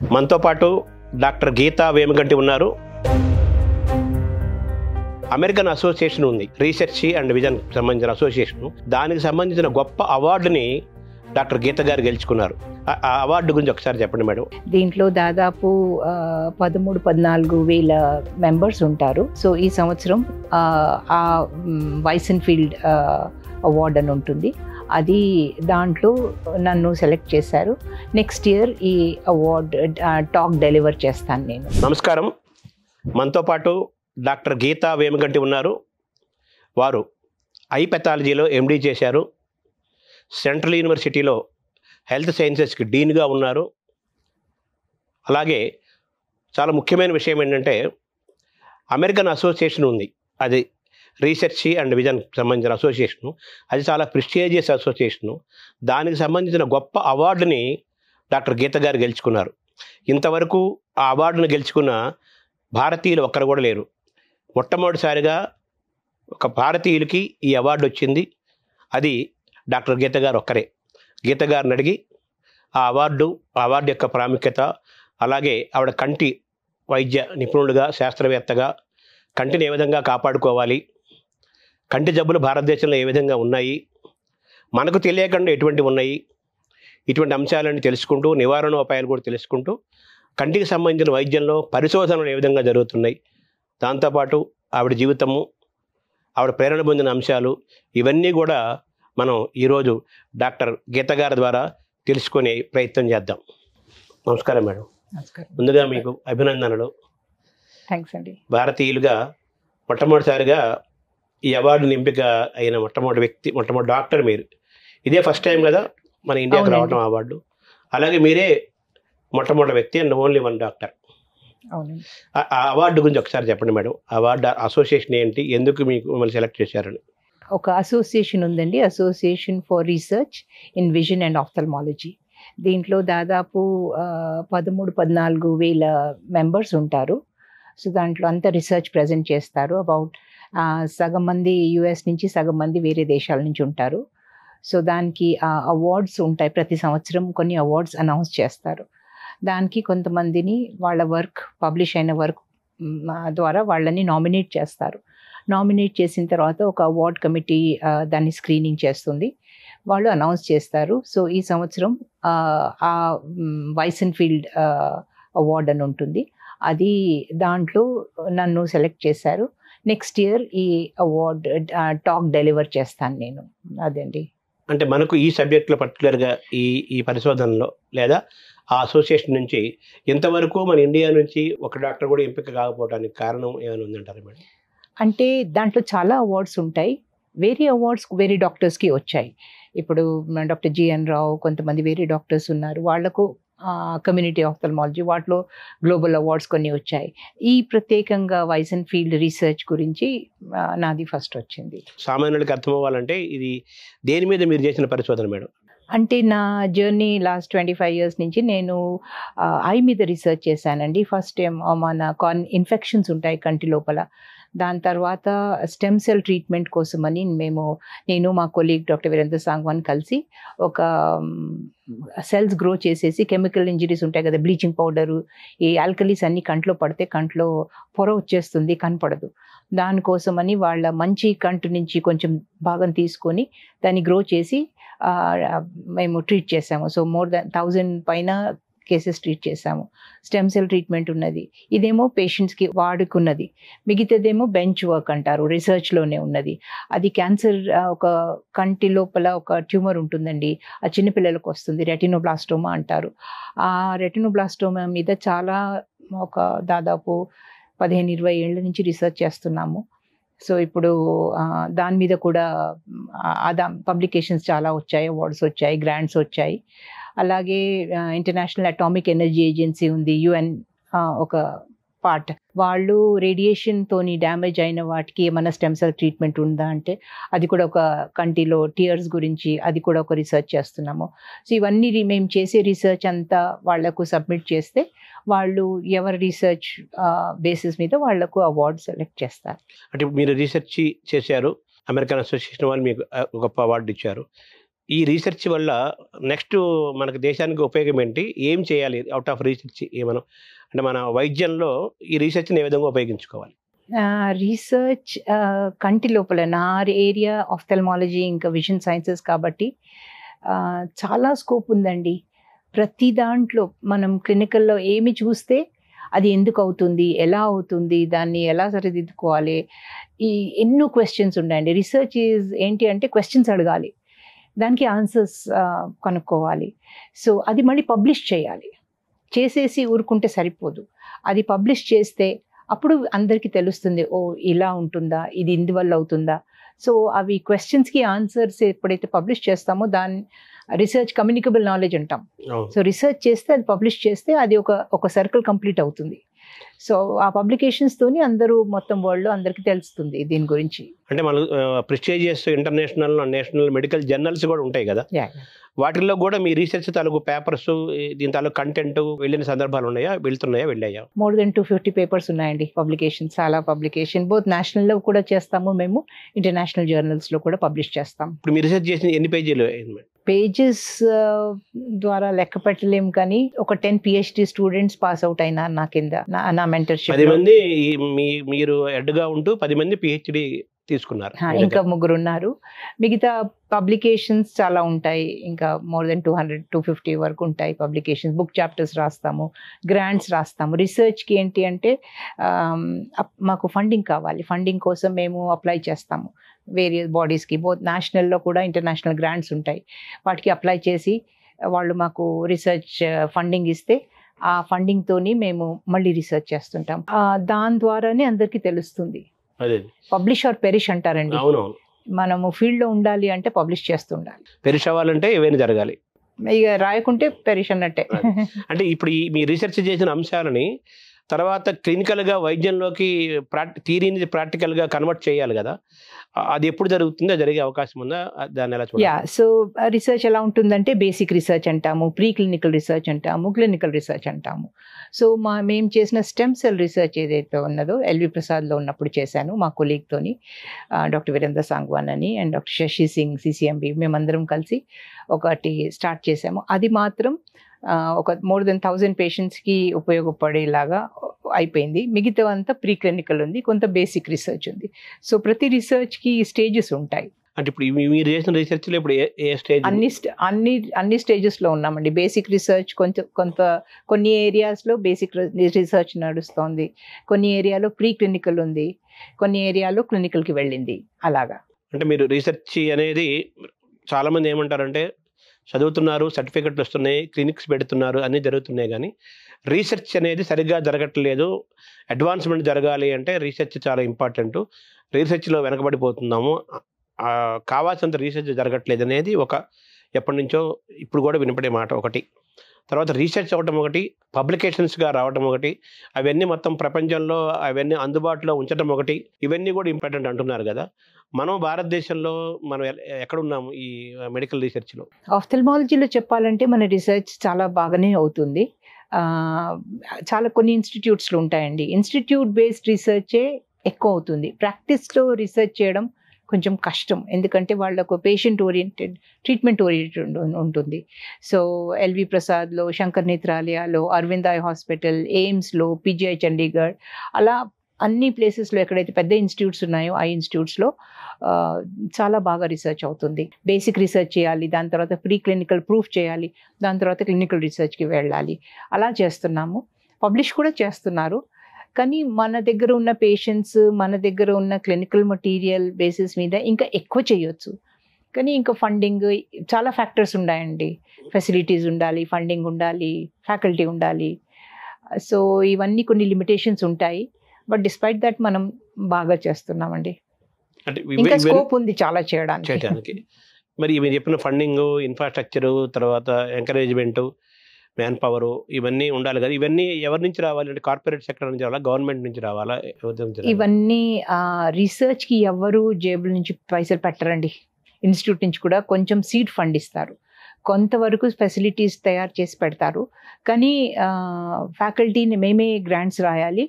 మనతో పాటు డాక్టర్ గీతా వేమగంటి ఉన్నారు. అమెరికన్ అసోసియేషన్ ఉంది, రీసెర్చ్ అండ్ విజన్ సంబంధించిన అసోసియేషన్. దానికి సంబంధించిన గొప్ప అవార్డుని డాక్టర్ గీత గారు గెలుచుకున్నారు. ఆ అవార్డు గురించి ఒకసారి చెప్పండి మేడం. దీంట్లో దాదాపు 13-14 వేల మెంబర్స్ ఉంటారు. సో ఈ సంవత్సరం ఆ వైసెన్ఫీల్డ్ అవార్డ్ అని ఉంటుంది. అది దాంట్లో నన్ను సెలెక్ట్ చేశారు. నెక్స్ట్ ఇయర్ ఈ అవార్డ్ టాక్ డెలివర్ చేస్తాను నేను. నమస్కారం. మనతో పాటు డాక్టర్ గీతా వేమగంటి ఉన్నారు. వారు ఐ పెథాలజీలో ఎండీ చేశారు. సెంట్రల్ యూనివర్సిటీలో హెల్త్ సైన్సెస్కి డీన్గా ఉన్నారు. అలాగే చాలా ముఖ్యమైన విషయం ఏంటంటే అమెరికన్ అసోసియేషన్ ఉంది, అది రీసెర్చ్ అండ్ విజన్ సంబంధించిన అసోసియేషను. అది చాలా ప్రెస్టీజియస్ అసోసియేషను. దానికి సంబంధించిన గొప్ప అవార్డుని డాక్టర్ గీత గారు గెలుచుకున్నారు. ఇంతవరకు ఆ అవార్డును గెలుచుకున్న భారతీయులు ఒక్కరు కూడా లేరు. మొట్టమొదటిసారిగా ఒక భారతీయులకి ఈ అవార్డు వచ్చింది. అది డాక్టర్ గీత గారు ఒక్కరే. గీత గారిని అడిగి ఆ అవార్డు యొక్క ప్రాముఖ్యత, అలాగే ఆవిడ కంటి వైద్య నిపుణులుగా, శాస్త్రవేత్తగా కంటిని ఏ విధంగా కాపాడుకోవాలి, కంటి జబ్బులు భారతదేశంలో ఏ విధంగా ఉన్నాయి, మనకు తెలియకుండా ఎటువంటివి ఉన్నాయి, ఇటువంటి అంశాలను తెలుసుకుంటూ నివారణోపాయాలు కూడా తెలుసుకుంటూ కంటికి సంబంధించిన వైద్యంలో పరిశోధనలు ఏ విధంగా జరుగుతున్నాయి, దాంతోపాటు ఆవిడ జీవితము, ఆవిడ ప్రేరణ పొందిన అంశాలు, ఇవన్నీ కూడా మనం ఈరోజు డాక్టర్ గీత గారి ద్వారా తెలుసుకునే ప్రయత్నం చేద్దాం. నమస్కారం మేడం. నమస్కారం. ముందుగా మీకు అభినందనలు. థ్యాంక్స్ అండి. భారతీయులుగా మొట్టమొదటిసారిగా ఈ అవార్డుని ఎంపిక అయిన మొట్టమొదటి డాక్టర్ మీరు. ఇదే ఫస్ట్ టైం కదా మన ఇండియాకి రావడం అవార్డు. అలాగే మీరే మొట్టమొదటి వ్యక్తి అండ్ ఓన్లీ వన్ డాక్టర్. అవునండి. ఆ అవార్డు గురించి ఒకసారి చెప్పండి మేడం. అవార్డు అసోసియేషన్ ఏంటి, ఎందుకు మీకు మిమ్మల్ని సెలెక్ట్ చేశారని? ఒక అసోసియేషన్ ఉందండి, association for research in vision and ophthalmology. దీంట్లో దాదాపు 13-14 వేల మెంబర్స్ ఉంటారు. సో దాంట్లో అంతా రీసెర్చ్ ప్రజెంట్ చేస్తారు. అబౌట్ సగం మంది యుఎస్ నుంచి, సగం మంది వేరే దేశాల నుంచి ఉంటారు. సో దానికి అవార్డ్స్ ఉంటాయి. ప్రతి సంవత్సరం కొన్ని అవార్డ్స్ అనౌన్స్ చేస్తారు. దానికి కొంతమందిని వాళ్ళ వర్క్, పబ్లిష్ అయిన వర్క్ ద్వారా వాళ్ళని నామినేట్ చేస్తారు. నామినేట్ చేసిన తర్వాత ఒక అవార్డ్ కమిటీ దాన్ని స్క్రీనింగ్ చేస్తుంది, వాళ్ళు అనౌన్స్ చేస్తారు. సో ఈ సంవత్సరం ఆ వైసెన్ఫీల్డ్ అవార్డ్ అని ఉంటుంది. అది దాంట్లో నన్ను సెలెక్ట్ చేశారు. నెక్స్ట్ ఇయర్ ఈ అవార్డ్ టాక్ డెలివర్ చేస్తాను నేను. అదండి. అంటే మనకు ఈ సబ్జెక్ట్లో పర్టికులర్గా ఈ పరిశోధనలో లేదా ఆ అసోసియేషన్ నుంచి ఇంతవరకు మన ఇండియా నుంచి ఒక డాక్టర్ కూడా ఎంపిక కాకపోవడానికి కారణం ఏమైనా ఉందంటారా మేడం? అంటే దాంట్లో చాలా అవార్డ్స్ ఉంటాయి. వేరే అవార్డ్స్ వేరే డాక్టర్స్కి వచ్చాయి. ఇప్పుడు డాక్టర్ జిఎన్ రావు, కొంతమంది వేరే డాక్టర్స్ ఉన్నారు, వాళ్లకు కమ్యూనిటీ ఆఫ్థల్మాలజీ వాటిలో గ్లోబల్ అవార్డ్స్ కొన్ని వచ్చాయి. ఈ ప్రత్యేకంగా వైసెన్ఫీల్డ్ రీసెర్చ్ గురించి నాది ఫస్ట్ వచ్చింది. సామాన్యుడికి అర్థం అవ్వాలంటే ఇది దేని మీద మీరు చేసిన పరిశోధన మేడం? అంటే నా జర్నీ లాస్ట్ 25 ఇయర్స్ నుంచి నేను ఐ మీద రీసెర్చ్ చేశానండి. ఫస్ట్ టైం మన ఇన్ఫెక్షన్స్ ఉంటాయి కంటి లోపల. దాని తర్వాత స్టెమ్ సెల్ ట్రీట్మెంట్ కోసమని నేను మా కొలీగ్ డాక్టర్ వీరేంద్ర సాంగ్వాన్ కలిసి ఒక సెల్స్ గ్రో చేసేసి, కెమికల్ ఇంజరీస్ ఉంటాయి కదా, బ్లీచింగ్ పౌడరు, ఈ ఆల్కలీస్ అన్ని కంట్లో పడితే కంట్లో పొర వచ్చేస్తుంది, కనపడదు. దానికోసమని వాళ్ళ మంచి కంటి నుంచి కొంచెం భాగం తీసుకొని దాన్ని గ్రో చేసి మేము ట్రీట్ చేసాము. సో మోర్ దాన్ 1000 పైన కేసెస్ ట్రీట్ చేసాము. స్టెమ్ సెల్ ట్రీట్మెంట్ ఉన్నది, ఇదేమో పేషెంట్స్కి వాడుకున్నది. మిగతాదేమో బెంచ్ వర్క్ అంటారు, రీసెర్చ్లోనే ఉన్నది. అది క్యాన్సర్, ఒక కంటి లోపల ఒక ట్యూమర్ ఉంటుందండి, ఆ చిన్నపిల్లలకు వస్తుంది, రెటినోబ్లాస్టోమా అంటారు. ఆ రెటినోబ్లాస్టోమా మీద చాలా ఒక దాదాపు 15-20 ఏళ్ళ నుంచి రీసెర్చ్ చేస్తున్నాము. సో ఇప్పుడు దాని మీద కూడా పబ్లికేషన్స్ చాలా వచ్చాయి, అవార్డ్స్ వచ్చాయి, గ్రాంట్స్ వచ్చాయి. అలాగే ఇంటర్నేషనల్ అటామిక్ ఎనర్జీ ఏజెన్సీ ఉంది, యుఎన్ ఒక పార్ట్, వాళ్ళు రేడియేషన్తోని డ్యామేజ్ అయిన వాటికి ఏమైనా స్టెమ్ సెల్ ట్రీట్మెంట్ ఉందా అంటే అది కూడా ఒక కంటిలో టియర్స్ గురించి అది కూడా ఒక రీసెర్చ్ చేస్తున్నాము. సో ఇవన్నీ మేము చేసే రీసెర్చ్ అంతా వాళ్లకు సబ్మిట్ చేస్తే వాళ్ళు ఎవరి రీసెర్చ్ బేసిస్ మీద వాళ్లకు అవార్డు సెలెక్ట్ చేస్తారు. అంటే మీరు రీసెర్చ్ చేశారు, అమెరికన్ అసోసియేషన్ వాళ్ళు మీకు గొప్ప అవార్డు ఇచ్చారు. ఈ రీసెర్చ్ వల్ల నెక్స్ట్ మనకు దేశానికి ఉపయోగం ఏంటి, ఏం చేయాలి అవుట్ ఆఫ్ రీసెర్చ్ ఏమన్నా అంటే మన వైద్యంలో ఈ రీసెర్చ్ని ఏ విధంగా ఉపయోగించుకోవాలి? రీసెర్చ్ కంటి లోపల నా ఏరియా ఆఫ్థల్మాలజీ ఇంకా విజన్ సైన్సెస్ కాబట్టి చాలా స్కోప్ ఉందండి. ప్రతి దాంట్లో మనం క్లినికల్లో ఏమి చూస్తే అది ఎందుకు అవుతుంది, ఎలా అవుతుంది, దాన్ని ఎలా సరిదిద్దుకోవాలి, ఈ ఎన్నో క్వశ్చన్స్ ఉన్నాయండి. రీసెర్చ్ ఏంటి అంటే క్వశ్చన్స్ అడగాలి, దానికి ఆన్సర్స్ కనుక్కోవాలి. సో అది మళ్ళీ పబ్లిష్ చేయాలి. చేసేసి ఊరుకుంటే సరిపోదు, అది పబ్లిష్ చేస్తే అప్పుడు అందరికీ తెలుస్తుంది, ఓ ఇలా ఉంటుందా, ఇది ఇందువల్ల అవుతుందా. సో అవి క్వశ్చన్స్కి ఆన్సర్స్ ఎప్పుడైతే పబ్లిష్ చేస్తామో దాన్ని రీసెర్చ్ కమ్యూనికబుల్ నాలెడ్జ్ అంటాం. సో రీసెర్చ్ చేస్తే అది పబ్లిష్ చేస్తే అది ఒక సర్కిల్ కంప్లీట్ అవుతుంది. సో ఆ పబ్లికేషన్స్తోని అందరూ మొత్తం వరల్డ్లో అందరికీ తెలుస్తుంది దీని గురించి. అంటే మన prestigious international national medical journals కూడా ఉంటాయి కదా, వాటిల్లో కూడా మీ రీసెర్చ్ తాలూకు పేపర్స్ దీని తాలూకు కంటెంట్ వెళ్ళిన సందర్భాలు ఉన్నాయా, వెళ్ళాయా? మోర్ దెన్ 250 పేపర్స్ ఉన్నాయండి పబ్లికేషన్. చాలా పబ్లికేషన్ బోత్ నేషనల్లో కూడా చేస్తాము మేము, ఇంటర్నేషనల్ జర్నల్స్లో కూడా పబ్లిష్ చేస్తాం. ఇప్పుడు మీరు రీసెర్చ్ చేసిన ఎన్ని పేజీలు? పేజెస్ ద్వారా లెక్క పెట్టలేము, కానీ ఒక 10 PhD స్టూడెంట్స్ పాస్ అవుట్ అయినారు నా కింద, నా మెంటర్షిప్. 10 మంది మీరు హెడ్గా ఉంటూ 10 మంది PhD తీసుకున్నారు. ఇంకా 3 ఉన్నారు. మిగతా పబ్లికేషన్స్ చాలా ఉంటాయి, ఇంకా మోర్ దెన్ 200-250 వరకు ఉంటాయి పబ్లికేషన్స్. బుక్ చాప్టర్స్ రాస్తాము, గ్రాంట్స్ రాస్తాము. రీసెర్చ్కి ఏంటి అంటే మాకు ఫండింగ్ కావాలి, ఫండింగ్ కోసం మేము అప్లై చేస్తాము వేరియస్ బాడీస్కి. బోత్ నేషనల్లో కూడా ఇంటర్నేషనల్ గ్రాంట్స్ ఉంటాయి, వాటికి అప్లై చేసి వాళ్ళు మాకు రీసెర్చ్ ఫండింగ్ ఇస్తే ఆ ఫండింగ్తోని మేము మళ్ళీ రీసెర్చ్ చేస్తుంటాం. దాని ద్వారానే అందరికీ తెలుస్తుంది. పబ్లిష్ ఆర్ పెరిష్ అంటారండి. మనము ఫీల్డ్లో ఉండాలి అంటే పబ్లిష్ చేస్తుండాలి. పెరిష్ అవ్వాలంటే ఏవైనా జరగాలి, ఇక రాయకుంటే పెరిష్ అన్నట్టే. అంటే ఇప్పుడు మీ రీసెర్చ్ చేసిన అంశాలని తర్వాత క్లినికల్గా వైద్యంలోకి థియరీని ప్రాక్టికల్గా కన్వర్ట్ చేయాలి కదా, అది ఎప్పుడు జరుగుతుందో, జరిగే అవకాశం ఉందా, దాన్ని ఎలా చూడాలి? సో రీసెర్చ్ ఎలా ఉంటుందంటే బేసిక్ రీసెర్చ్ అంటాము, ప్రీ క్లినికల్ రీసెర్చ్ అంటాము, క్లినికల్ రీసెర్చ్ అంటాము. సో మేము చేసిన స్టెమ్ సెల్ రీసెర్చ్ ఏదైతే ఉన్నదో ఎల్వి ప్రసాద్లో ఉన్నప్పుడు చేశాను మా కొలీగ్తోని, డాక్టర్ వీరేంద్ర సాంగ్వాన్ అని and doctor Shashi Singh CCMB, మేమందరం కలిసి ఒకటి స్టార్ట్ చేసాము. అది మాత్రం ఒక మోర్ దెన్ 1000 పేషెంట్స్కి ఉపయోగపడేలాగా అయిపోయింది. మిగతా అంతా ప్రీ క్లినికల్ ఉంది, కొంత బేసిక్ రీసెర్చ్ ఉంది. సో ప్రతి రీసెర్చ్కి స్టేజెస్ ఉంటాయి. అంటే ఇప్పుడు మీరు చేసిన రీసెర్చ్లో ఇప్పుడు ఏ స్టేజ్? అన్ని స్టేజెస్లో ఉన్నామండి. బేసిక్ రీసెర్చ్ కొన్ని ఏరియాస్లో బేసిక్ రీసెర్చ్ నడుస్తోంది, కొన్ని ఏరియాలో ప్రీ క్లినికల్ ఉంది, కొన్ని ఏరియాలో క్లినికల్కి వెళ్ళింది. అలాగా అంటే మీరు రీసెర్చ్ అనేది చాలామంది ఏమంటారంటే చదువుతున్నారు, సర్టిఫికెట్లు వస్తున్నాయి, క్లినిక్స్ పెడుతున్నారు, అన్నీ జరుగుతున్నాయి, కానీ రీసెర్చ్ అనేది సరిగ్గా జరగట్లేదు. అడ్వాన్స్మెంట్ జరగాలి అంటే రీసెర్చ్ చాలా ఇంపార్టెంట్, రీసెర్చ్లో వెనకబడిపోతున్నాము, కావాల్సినంత రీసెర్చ్ జరగట్లేదు అనేది ఎప్పటి నుంచో ఇప్పుడు కూడా వినపడే మాట ఒకటి. తర్వాత రీసెర్చ్ అవ్వటం ఒకటి, పబ్లికేషన్స్గా రావటం ఒకటి, అవన్నీ మొత్తం ప్రపంచంలో అవన్నీ అందుబాటులో ఉంచడం ఒకటి, ఇవన్నీ కూడా ఇంపార్టెంట్ అంటున్నారు కదా. మనం భారతదేశంలో మనం ఎక్కడున్నాము ఈ మెడికల్ రీసెర్చ్లో? ఆఫ్థల్మాలజీలో చెప్పాలంటే మన రీసెర్చ్ చాలా బాగానే అవుతుంది. చాలా కొన్ని ఇన్స్టిట్యూట్స్లో ఉంటాయండి, ఇన్స్టిట్యూట్ బేస్డ్ రీసెర్చే ఎక్కువ అవుతుంది. ప్రాక్టీస్లో రీసెర్చ్ చేయడం కొంచెం కష్టం, ఎందుకంటే వాళ్ళకు పేషెంట్ ఓరియంటెడ్, ట్రీట్మెంట్ ఓరియంటెడ్ ఉంటుంది. సో ఎల్వి ప్రసాద్లో, శంకర్ నేత్రాలయాలో, అరవింద్ ఐ హాస్పిటల్, ఎయిమ్స్లో, PGI చండీగఢ్, అలా అన్ని ప్లేసెస్లో ఎక్కడైతే పెద్ద ఇన్స్టిట్యూట్స్ ఉన్నాయో ఆ ఇన్స్టిట్యూట్స్లో చాలా బాగా రీసెర్చ్ అవుతుంది. బేసిక్ రీసెర్చ్ చేయాలి, దాని తర్వాత ప్రీ క్లినికల్ ప్రూఫ్ చేయాలి, దాని తర్వాత క్లినికల్ రీసెర్చ్కి వెళ్ళాలి. అలా చేస్తున్నాము. పబ్లిష్ కూడా చేస్తున్నారు, కానీ మన దగ్గర ఉన్న పేషెంట్స్, మన దగ్గర ఉన్న క్లినికల్ మెటీరియల్ బేసిస్ మీద ఇంకా ఎక్కువ చేయొచ్చు. కానీ ఇంకా ఫండింగ్, చాలా ఫ్యాక్టర్స్ ఉన్నాయండి. ఫెసిలిటీస్ ఉండాలి, ఫండింగ్ ఉండాలి, ఫ్యాకల్టీ ఉండాలి. సో ఇవన్నీ కొన్ని లిమిటేషన్స్ ఉంటాయి. బట్ డిస్పైట్ దట్ మనం బాగా చేస్తున్నామండి. ఇంకా స్కోప్ ఉంది చాలా చేయడానికి. మరి మీరు చెప్పిన ఫండింగ్, ఇన్ఫ్రాస్ట్రక్చరు, తర్వాత ఎంకరేజ్మెంటు, మ్యాన్ పవర్, ఇవన్నీ ఉండాలి కదా. ఇవన్నీ ఎవరి నుంచి రావాలి అంటే కార్పొరేట్ సెక్టర్ నుంచి రావాలా, గవర్నమెంట్ నుంచి రావాలా? ఇవన్నీ రీసెర్చ్కి ఎవరు జేబుల నుంచి పైసలు పెట్టరండి. ఇన్స్టిట్యూట్ నుంచి కూడా కొంచెం సీడ్ ఫండ్ ఇస్తారు, కొంతవరకు ఫెసిలిటీస్ తయారు చేసి పెడతారు. కానీ ఫ్యాకల్టీని మేమే గ్రాంట్స్ రాయాలి,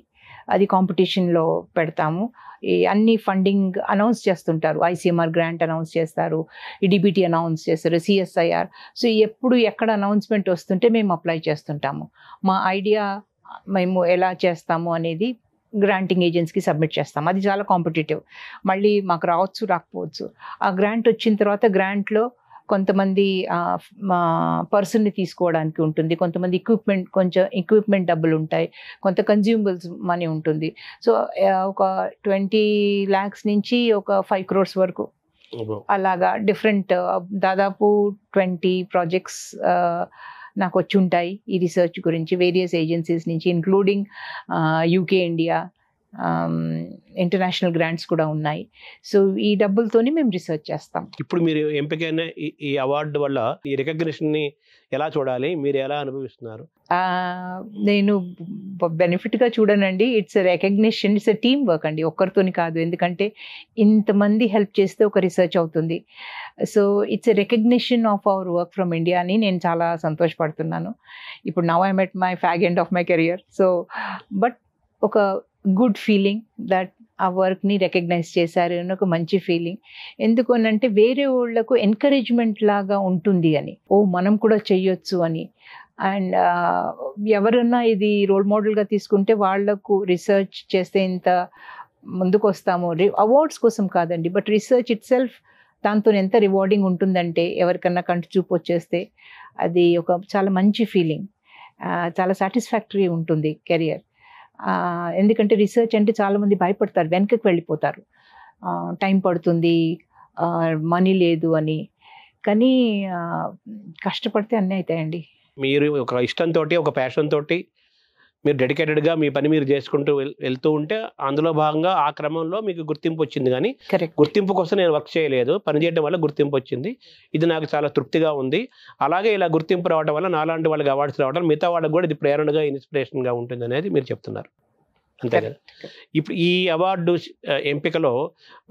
అది కాంపిటీషన్లో పెడతాము. ఈ అన్ని ఫండింగ్ అనౌన్స్ చేస్తుంటారు, ఐసీఎంఆర్ గ్రాంట్ అనౌన్స్ చేస్తారు, ఈడీబీటీ అనౌన్స్ చేస్తారు, సిఎస్ఐఆర్. సో ఎప్పుడు ఎక్కడ అనౌన్స్మెంట్ వస్తుంటే మేము అప్లై చేస్తుంటాము. మా ఐడియా మేము ఎలా చేస్తాము అనేది గ్రాంటింగ్ ఏజెన్సీకి సబ్మిట్ చేస్తాం. అది చాలా కాంపిటేటివ్, మళ్ళీ మాకు రావచ్చు రాకపోవచ్చు. ఆ గ్రాంట్ వచ్చిన తర్వాత గ్రాంట్లో కొంతమంది పర్సన్ని తీసుకోవడానికి ఉంటుంది, కొంతమంది కొంచెం ఎక్విప్మెంట్ డబ్బులు ఉంటాయి, కొంత కన్జ్యూమబుల్స్ మనీ ఉంటుంది. సో ఒక 20 lakhs నుంచి ఒక 5 crores వరకు అలాగా డిఫరెంట్ దాదాపు 20 ప్రాజెక్ట్స్ నాకు వచ్చి ఉంటాయి ఈ రీసెర్చ్ గురించి, వేరియస్ ఏజెన్సీస్ నుంచి, including UK, India, international grants కూడా ఉన్నాయి. సో ఈ డబ్బులతోని మేము రీసెర్చ్ చేస్తాం. ఇప్పుడు మీరు ఎంపికైన ఈ అవార్డు వల్ల ఈ రికగ్నిషన్ని ఎలా చూడాలి, మీరు ఎలా అనుభవిస్తున్నారు? నేను బెనిఫిట్గా చూడనండి. It's recognition, it's team work అండి, ఒక్కరితోని కాదు. ఎందుకంటే ఇంతమంది హెల్ప్ చేస్తే ఒక రీసెర్చ్ అవుతుంది. So it's recognition of our work from India అని నేను చాలా సంతోషపడుతున్నాను. ఇప్పుడు now I'm at my fag end of my career. So but ఒక గుడ్ ఫీలింగ్ దట్ ఆ వర్క్ని రికగ్నైజ్ చేశారు అని ఒక మంచి ఫీలింగ్. ఎందుకు అనంటే వేరే వాళ్ళకు ఎంకరేజ్మెంట్ లాగా ఉంటుంది అని, ఓ మనం కూడా చెయ్యొచ్చు అని. అండ్ ఎవరన్నా ఇది రోల్ మోడల్గా తీసుకుంటే వాళ్లకు రీసెర్చ్ చేస్తే ఇంత ముందుకు వస్తాము. అవార్డ్స్ కోసం కాదండి, బట్ రీసెర్చ్ ఇట్ సెల్ఫ్ దాంతో ఎంత రివార్డింగ్ ఉంటుందంటే ఎవరికన్నా కంటి చూపు వచ్చేస్తే అది ఒక చాలా మంచి ఫీలింగ్, చాలా సాటిస్ఫాక్టరీ ఉంటుంది కెరియర్. ఎందుకంటే రీసెర్చ్ అంటే చాలామంది భయపడతారు, వెనకకి వెళ్ళిపోతారు, టైం పడుతుంది, మనీ లేదు అని. కానీ కష్టపడితే అన్నీ అవుతాయండి. మీరు ఒక ఇష్టంతో, ఒక ప్యాషన్ తోటి మీరు డెడికేటెడ్గా మీ పని మీరు చేసుకుంటూ వెళ్తూ ఉంటే అందులో భాగంగా ఆ క్రమంలో మీకు గుర్తింపు వచ్చింది. కానీ గుర్తింపు కోసం నేను వర్క్ చేయలేదు, పని చేయడం వల్ల గుర్తింపు వచ్చింది. ఇది నాకు చాలా తృప్తిగా ఉంది. అలాగే ఇలా గుర్తింపు రావడం వల్ల నాలాంటి వాళ్ళకి అవార్డ్స్ రావడం మిగతా వాళ్ళకి కూడా ఇది ప్రేరణగా, ఇన్స్పిరేషన్గా ఉంటుంది అనేది మీరు చెప్తున్నారు, అంతే కదా? ఇప్పుడు ఈ అవార్డు ఎంపికలో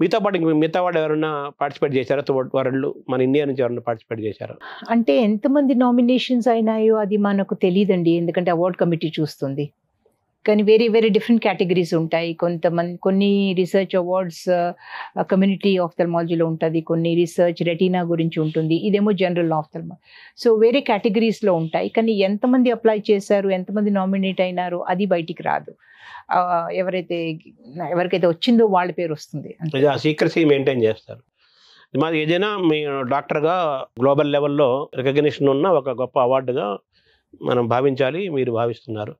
మిగతా వాళ్ళు ఎవరైనా పార్టిసిపేట్ చేశారా? వాళ్ళు మన ఇండియా నుంచి ఎవరైనా పార్టిసిపేట్ చేశారా? అంటే ఎంతమంది నామినేషన్స్ అయినాయో అది మనకు తెలియదండి, ఎందుకంటే అవార్డ్ కమిటీ చూస్తుంది. కానీ వేరే డిఫరెంట్ కేటగిరీస్ ఉంటాయి. కొన్ని రీసెర్చ్ అవార్డ్స్ కమ్యూనిటీ ఆఫ్థల్మాలజీలో ఉంటుంది, కొన్ని రీసెర్చ్ రెటీనా గురించి ఉంటుంది, ఇదేమో జనరల్ ఆఫ్థల్మాలజీ. సో వేరే కేటగిరీస్లో ఉంటాయి. కానీ ఎంతమంది అప్లై చేశారు, ఎంతమంది నామినేట్ అయినారు అది బయటికి రాదు. ఎవరికైతే వచ్చిందో వాళ్ళ పేరు వస్తుంది. సీక్రెసీ మెయింటైన్ చేస్తారు. మాది ఏదైనా మీ డాక్టర్గా గ్లోబల్ లెవెల్లో రికగ్నిషన్ ఉన్న ఒక గొప్ప అవార్డుగా మనం భావించాలి, మీరు భావిస్తున్నారు.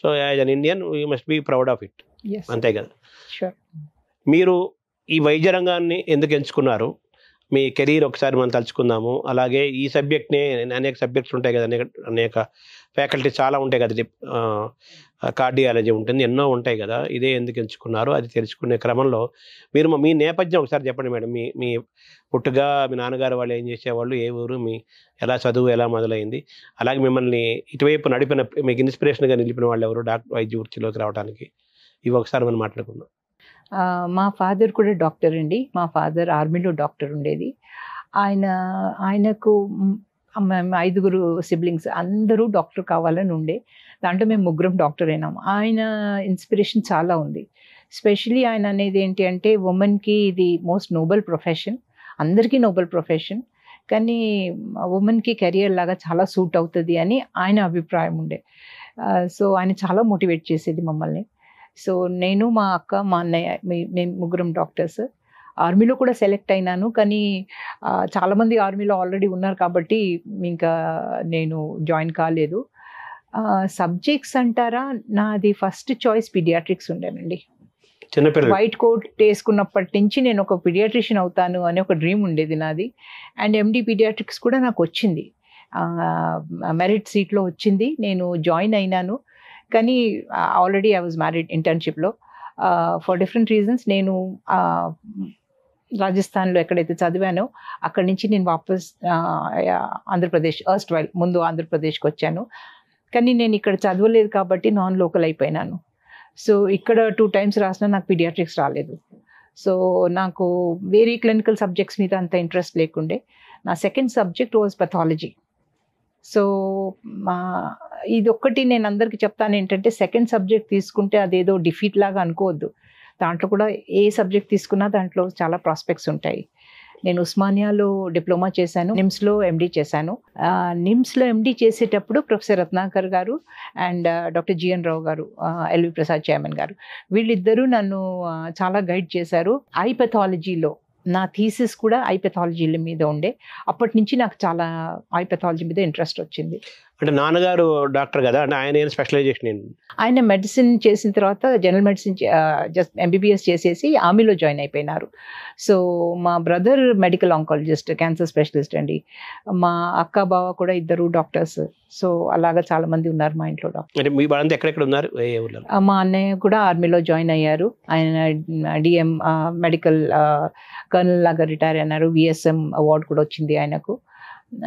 So as an Indian you must be proud of it, అంతే కదా? మీరు ఈ వైద్య రంగాన్ని ఎందుకు ఎంచుకున్నారు? మీ కెరీర్ ఒకసారి మనం తలుచుకుందాము. అలాగే ఈ సబ్జెక్ట్ని, అనేక సబ్జెక్ట్స్ ఉంటాయి కదా, అనేక ఫ్యాకల్టీ చాలా ఉంటాయి కదా, కార్డియాలజీ ఉంటుంది, ఎన్నో ఉంటాయి కదా, ఇదే ఎందుకు ఎంచుకున్నారు అది తెలుసుకునే క్రమంలో మీరు మీ నేపథ్యం ఒకసారి చెప్పండి మేడం. మీ పుట్టుగా మీ నాన్నగారు వాళ్ళు ఏం చేసేవాళ్ళు, ఏ ఊరు, మీ చదువు ఎలా మొదలైంది, అలాగే మిమ్మల్ని ఇటువైపు నడిపిన, మీకు ఇన్స్పిరేషన్గా నిలిపిన వాళ్ళు ఎవరు వైద్య వృత్తిలోకి రావడానికి, ఇవి ఒకసారి మనం మాట్లాడుకుందాం. మా ఫాదర్ కూడా డాక్టర్ అండి. మా ఫాదర్ ఆర్మీలో డాక్టర్ ఉండేది. ఆయనకు 5 సిబ్లింగ్స్, అందరూ డాక్టర్ కావాలని ఉండే. దాంట్లో మేము 3 డాక్టర్ అయినాం. ఆయన ఇన్స్పిరేషన్ చాలా ఉంది. స్పెషలీ ఆయన అనేది ఏంటి అంటే, ఉమెన్కి ఇది మోస్ట్ నోబెల్ ప్రొఫెషన్, అందరికీ నోబెల్ ప్రొఫెషన్, కానీ ఉమెన్కి కెరియర్ లాగా చాలా సూట్ అవుతుంది అని ఆయన అభిప్రాయం ఉండే. సో ఆయన చాలా మోటివేట్ చేసేది మమ్మల్ని. సో నేను, మా అక్క, మా అన్నయ్య, నేను 3 డాక్టర్స్. ఆర్మీలో కూడా సెలెక్ట్ అయినాను, కానీ చాలామంది ఆర్మీలో ఆల్రెడీ ఉన్నారు కాబట్టి ఇంకా నేను జాయిన్ కాలేదు. సబ్జెక్ట్స్ అంటారా, నాది ఫస్ట్ చాయిస్ పీడియాట్రిక్స్ ఉండేనండి. వైట్ కోట్ వేసుకున్నప్పటి నుంచి నేను ఒక పీడియాట్రిషియన్ అవుతాను అనే ఒక డ్రీమ్ ఉండేది నాది. అండ్ ఎండి పీడియాట్రిక్స్ కూడా నాకు వచ్చింది, మెరిట్ సీట్లో వచ్చింది, నేను జాయిన్ అయినాను. కానీ ఆల్రెడీ ఐ వాజ్ మ్యారీడ్ ఇంటర్న్షిప్లో. ఫర్ డిఫరెంట్ రీజన్స్ నేను రాజస్థాన్లో ఎక్కడైతే చదివానో అక్కడి నుంచి నేను వాపస్ ఆంధ్రప్రదేశ్, ముందు ఆంధ్రప్రదేశ్కి వచ్చాను. కానీ నేను ఇక్కడ చదవలేదు కాబట్టి నాన్ లోకల్ అయిపోయినాను. సో ఇక్కడ 2 times రాసినా నాకు పీడియాట్రిక్స్ రాలేదు. సో నాకు వేరే క్లినికల్ సబ్జెక్ట్స్ మీద అంత ఇంట్రెస్ట్ లేకుండే. నా second subject was pathology. So ఇది ఒక్కటి నేను అందరికీ చెప్తాను ఏంటంటే, సెకండ్ సబ్జెక్ట్ తీసుకుంటే అదేదో డిఫీట్ లాగా అనుకోవద్దు. దాంట్లో కూడా ఏ సబ్జెక్ట్ తీసుకున్నా దాంట్లో చాలా ప్రాస్పెక్ట్స్ ఉంటాయి. నేను ఉస్మానియాలో డిప్లొమా చేశాను, నిమ్స్లో ఎండీ చేశాను. నిమ్స్లో ఎండీ చేసేటప్పుడు ప్రొఫెసర్ రత్నాకర్ గారు అండ్ డాక్టర్ జిఎన్ రావు గారు, ఎల్వి ప్రసాద్ చైర్మన్ గారు, వీళ్ళిద్దరూ నన్ను చాలా గైడ్ చేశారు. ఐ పెథాలజీలో నా థీసిస్ కూడా ఐ పెథాలజీల మీద ఉండే. అప్పటి నుంచి నాకు చాలా ఐ పెథాలజీ మీద ఇంట్రెస్ట్ వచ్చింది. అంటే నాన్నగారు డాక్టర్ కదా, అంటే ఆయన ఏం స్పెషలైజేషన్ ఏంటి? ఆయన మెడిసిన్ చేసిన తర్వాత జనరల్ మెడిసిన్ జస్ట్ ఎంబీబీఎస్ చేసేసి ఆర్మీలో జాయిన్ అయిపోయినారు. సో మా brother medical oncologist, cancer specialist అండి. మా అక్క బావ కూడా ఇద్దరు డాక్టర్స్. సో అలాగా చాలా మంది ఉన్నారు మా ఇంట్లో డాక్టర్. అంటే మీ వాళ్ళంతా ఎక్కడెక్కడ ఉన్నారు, ఏ ఊళ్ళో? మా అన్నయ్య కూడా ఆర్మీలో జాయిన్ అయ్యారు. ఆయన డిఎం మెడికల్ కర్నల్ లాగా రిటైర్ అయినారు. విఎస్ఎం అవార్డు కూడా వచ్చింది ఆయనకు.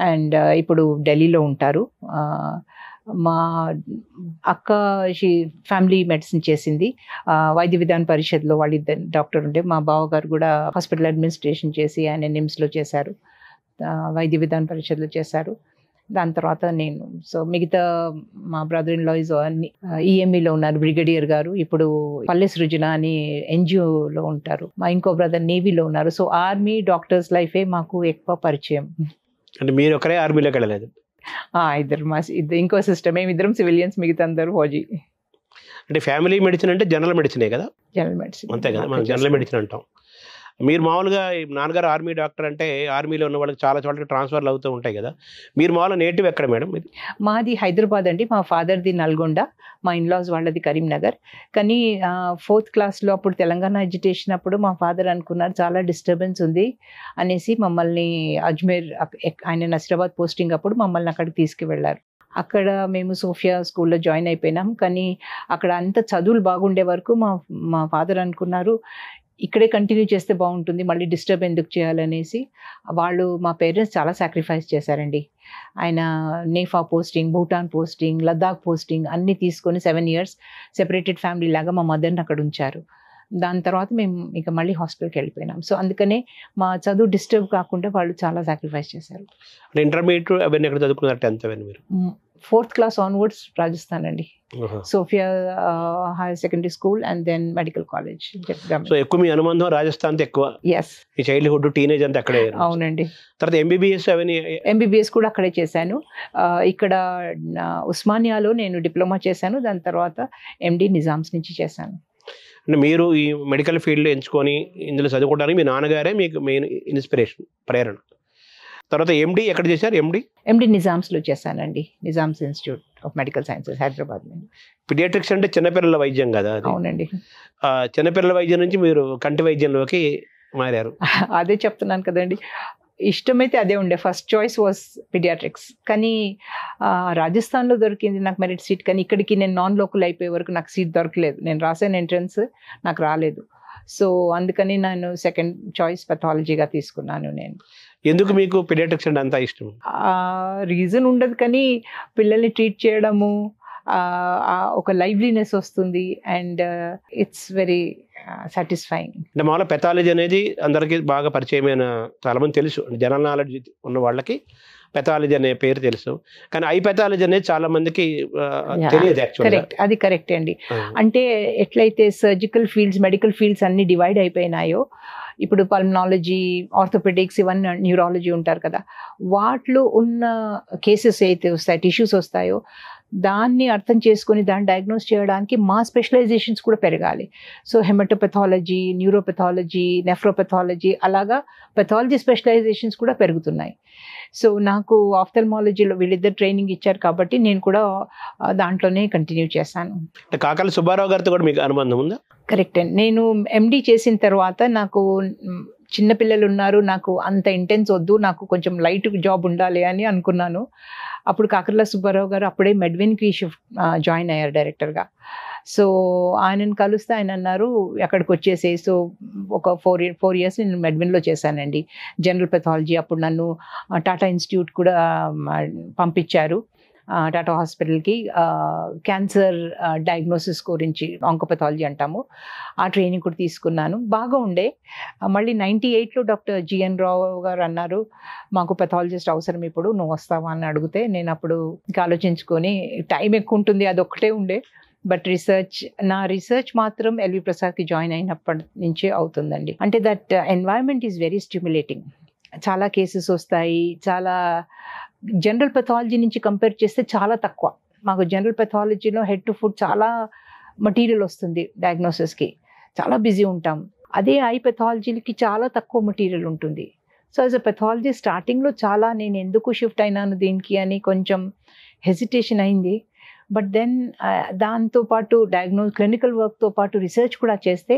అండ్ ఇప్పుడు ఢిల్లీలో ఉంటారు. మా అక్క ఫ్యామిలీ మెడిసిన్ చేసింది. వైద్య విధాన పరిషత్లో వాళ్ళిద్దరు డాక్టర్ ఉంటే, మా బావగారు కూడా హాస్పిటల్ అడ్మినిస్ట్రేషన్ చేసి ఆయన నిమ్స్లో చేశారు, వైద్య విధాన పరిషత్లో చేశారు. దాని తర్వాత నేను. సో మిగతా మా బ్రదర్ ఇన్ లా ఇస్ ఈఎంఈలో ఉన్నారు, బ్రిగేడియర్ గారు. ఇప్పుడు పల్లె సృజన అని ఎన్జిఓలో ఉంటారు. మా ఇంకో బ్రదర్ నేవీలో ఉన్నారు. సో ఆర్మీ డాక్టర్స్ లైఫే మాకు ఎక్కువ పరిచయం. అంటే మీరు ఒకరే ఆర్మీలోకి వెళ్ళలేదు? ఇద్దరు ఇంకో సిస్టర్, మేము ఇద్దరం సివిలియన్స్, మిగతా అందరూ ఫౌజీ. అంటే ఫ్యామిలీ మెడిసిన్ అంటే జనరల్ మెడిసినే కదా? జనరల్ మెడిసిన్ అంతే కదా, మనం జనరల్ మెడిసిన్ అంటాం. మీరు మామూలుగా నాన్నగారు ఆర్మీ డాక్టర్ అంటే ఆర్మీలో ఉన్న వాళ్ళకి చాలా చోట్ల ట్రాన్స్ఫర్లు అవుతూ ఉంటాయి కదా. మీరు మామూలుగా నేటివ్ ఎక్కడ మేడం? మాది హైదరాబాద్ అండి. మా ఫాదర్ది నల్గొండ, మా ఇన్లాస్ వాళ్ళది కరీంనగర్. కానీ 4th క్లాస్లో అప్పుడు తెలంగాణ ఎడ్యుకేషన్ అప్పుడు మా ఫాదర్ అనుకున్నారు చాలా డిస్టర్బెన్స్ ఉంది అనేసి మమ్మల్ని అజ్మీర్, ఆయన నసిరాబాద్ పోస్టింగ్ అప్పుడు మమ్మల్ని అక్కడికి తీసుకువెళ్ళారు. అక్కడ మేము సోఫియా స్కూల్లో జాయిన్ అయిపోయినాం. కానీ అక్కడ అంత చదువులు బాగుండే వరకు మా ఫాదర్ అనుకున్నారు ఇక్కడే కంటిన్యూ చేస్తే బాగుంటుంది, మళ్ళీ డిస్టర్బ్ ఎందుకు చేయాలనేసి. వాళ్ళు, మా పేరెంట్స్ చాలా సాక్రిఫైస్ చేశారండి. ఆయన NEFA posting, Bhutan posting, Ladakh posting అన్నీ తీసుకొని 7 years సెపరేటెడ్ ఫ్యామిలీ లాగా మా మదర్ని అక్కడ ఉంచారు. దాని తర్వాత మేము ఇక మళ్ళీ హాస్టల్కి వెళ్ళిపోయినాం. సో అందుకనే మా చదువు డిస్టర్బ్ కాకుండా వాళ్ళు చాలా సాక్రిఫైస్ చేశారు. ఇంటర్మీడియట్ అవన్నీ ఎక్కడ చదువుకున్నారు? 10th అవన్నీ మీరు? 4th class ఆన్వర్డ్స్ రాజస్థాన్ అండి. Sophia higher secondary school and then medical college. So ఎక్కువ మీ అనుబంధం రాజస్థాన్తో ఎక్కువ? ఎస్. మీ చైల్డ్హుడ్, టీనేజ్ అంతా అక్కడే? అవునండి. తర్వాత ఎంబీబీఎస్ అవన్నీ? ఎంబీబీఎస్ కూడా అక్కడే చేశాను. ఇక్కడ ఉస్మానియాలో నేను డిప్లొమా చేశాను. దాని తర్వాత ఎండి నిజామ్స్ నుంచి చేశాను. అంటే మీరు ఈ మెడికల్ ఫీల్డ్ ఎంచుకొని ఇందులో చదువుకోవడానికి మీ నాన్నగారే మీకు మెయిన్ ఇన్స్పిరేషన్, ప్రేరణ. తర్వాత ఎండి ఎక్కడ చేశారు? ఎండి నిజామ్స్లో చేశానండి, Nizam's institute of medical sciences, Hyderabad. Paediatrics అంటే చిన్నపిల్లల వైద్యం కదా? అవునండి. చిన్నపిల్లల వైద్యం నుంచి మీరు కంటి వైద్యంలోకి మారారు. అదే చెప్తున్నాను కదండి, ఇష్టమైతే అదే ఉండే. First choice was paediatrics. కానీ రాజస్థాన్లో దొరికింది నాకు మెరిట్ సీట్. కానీ ఇక్కడికి నేను నాన్ లోకల్ అయిపోయే వరకు నాకు సీట్ దొరకలేదు. నేను రాసాను ఎంట్రన్స్, నాకు రాలేదు. సో అందుకని నేను సెకండ్ చాయిస్ పెథాలజీగా తీసుకున్నాను. నేను ఎందుకు మీకు పీడియాట్రిక్స్ అంటే అంత ఇష్టం? రీజన్ ఉండదు, కానీ పిల్లల్ని ట్రీట్ చేయడము ఒక లైవ్లీనెస్ వస్తుంది అండ్ ఇట్స్ వెరీ సాటిస్ఫైయింగ్. అంటే మామూలుగా పెథాలజీ అనేది అందరికీ బాగా పరిచయమైన, చాలామంది తెలుసు, జనరల్ నాలెడ్జ్ ఉన్న వాళ్ళకి పెథాలజీ అనే పేరు తెలుసు. కానీ ఐ పెథాలజీ అనేది చాలా మందికి తెలియదు యాక్చువల్గా. కరెక్ట్, అది కరెక్ట్ అండి. అంటే ఎట్లయితే సర్జికల్ ఫీల్డ్స్, మెడికల్ ఫీల్డ్స్ అన్ని డివైడ్ అయిపోయినాయో, ఇప్పుడు పల్మనాలజీ, ఆర్థోపెడిక్స్, ఇవన్నీ న్యూరాలజీ ఉంటారు కదా, వాటిలో ఉన్న కేసెస్ అయితే వస్తాయి, టిష్యూస్ వస్తాయో దాన్ని అర్థం చేసుకొని దాన్ని డయాగ్నోస్ చేయడానికి మా స్పెషలైజేషన్స్ కూడా పెరగాలి. సో హెమటోపెథాలజీ, న్యూరోపెథాలజీ, నెఫ్రోపెథాలజీ, అలాగా పెథాలజీ స్పెషలైజేషన్స్ కూడా పెరుగుతున్నాయి. సో నాకు ఆఫ్థల్మాలజీలో వీళ్ళిద్దరు ట్రైనింగ్ ఇచ్చారు కాబట్టి నేను కూడా దాంట్లోనే కంటిన్యూ చేశాను. కాకల సుబ్బారావు గారితో కూడా మీకు అనుబంధం ఉందా? కరెక్ట్ అండి. నేను ఎండి చేసిన తర్వాత నాకు చిన్నపిల్లలు ఉన్నారు, నాకు అంత ఇంటెన్స్ వద్దు, నాకు కొంచెం లైట్ జాబ్ ఉండాలి అని అనుకున్నాను. అప్పుడు కాకర్ల సుబ్బారావు గారు అప్పుడే మెడ్విన్కి జాయిన్ అయ్యారు డైరెక్టర్గా. సో ఆయనను కలిస్తే ఆయన అన్నారు అక్కడికి వచ్చేసి. సో ఒక 4 years నేను మెడ్విన్లో చేశానండి జనరల్ పెథాలజీ. అప్పుడు నన్ను టాటా ఇన్స్టిట్యూట్ కూడా పంపించారు. టాటా హాస్పిటల్కి క్యాన్సర్ డయాగ్నోసిస్ గురించి ఆంకోపెథాలజీ అంటాము. ఆ ట్రైనింగ్ కూడా తీసుకున్నాను. బాగా ఉండే. మళ్ళీ 98లో డాక్టర్ జిఎన్ రావు గారు అన్నారు, మాకు పెథాలజిస్ట్ అవసరం ఇప్పుడు, నువ్వు వస్తావా అని అడిగితే నేను అప్పుడు ఇంకా ఆలోచించుకొని, టైం ఎక్కువ ఉంటుంది అదొక్కటే ఉండే, బట్ నా రీసెర్చ్ మాత్రం ఎల్వి ప్రసాద్కి జాయిన్ అయినప్పటి నుంచే అవుతుందండి. అంటే that environment is very stimulating. చాలా కేసెస్ వస్తాయి. చాలా జనరల్ పెథాలజీ నుంచి కంపేర్ చేస్తే చాలా తక్కువ. మాకు జనరల్ పెథాలజీలో హెడ్ టు ఫుట్ చాలా మెటీరియల్ వస్తుంది డయాగ్నోసిస్కి, చాలా బిజీ ఉంటాం. అదే ఐ పెథాలజీకి చాలా తక్కువ మెటీరియల్ ఉంటుంది. సో యాజ్ అ పెథాలజీ స్టార్టింగ్లో చాలా నేను ఎందుకు షిఫ్ట్ అయినాను దీనికి అని కొంచెం హెసిటేషన్ అయింది. బట్ దెన్ దాంతోపాటు క్లినికల్ వర్క్తో పాటు రీసెర్చ్ కూడా చేస్తే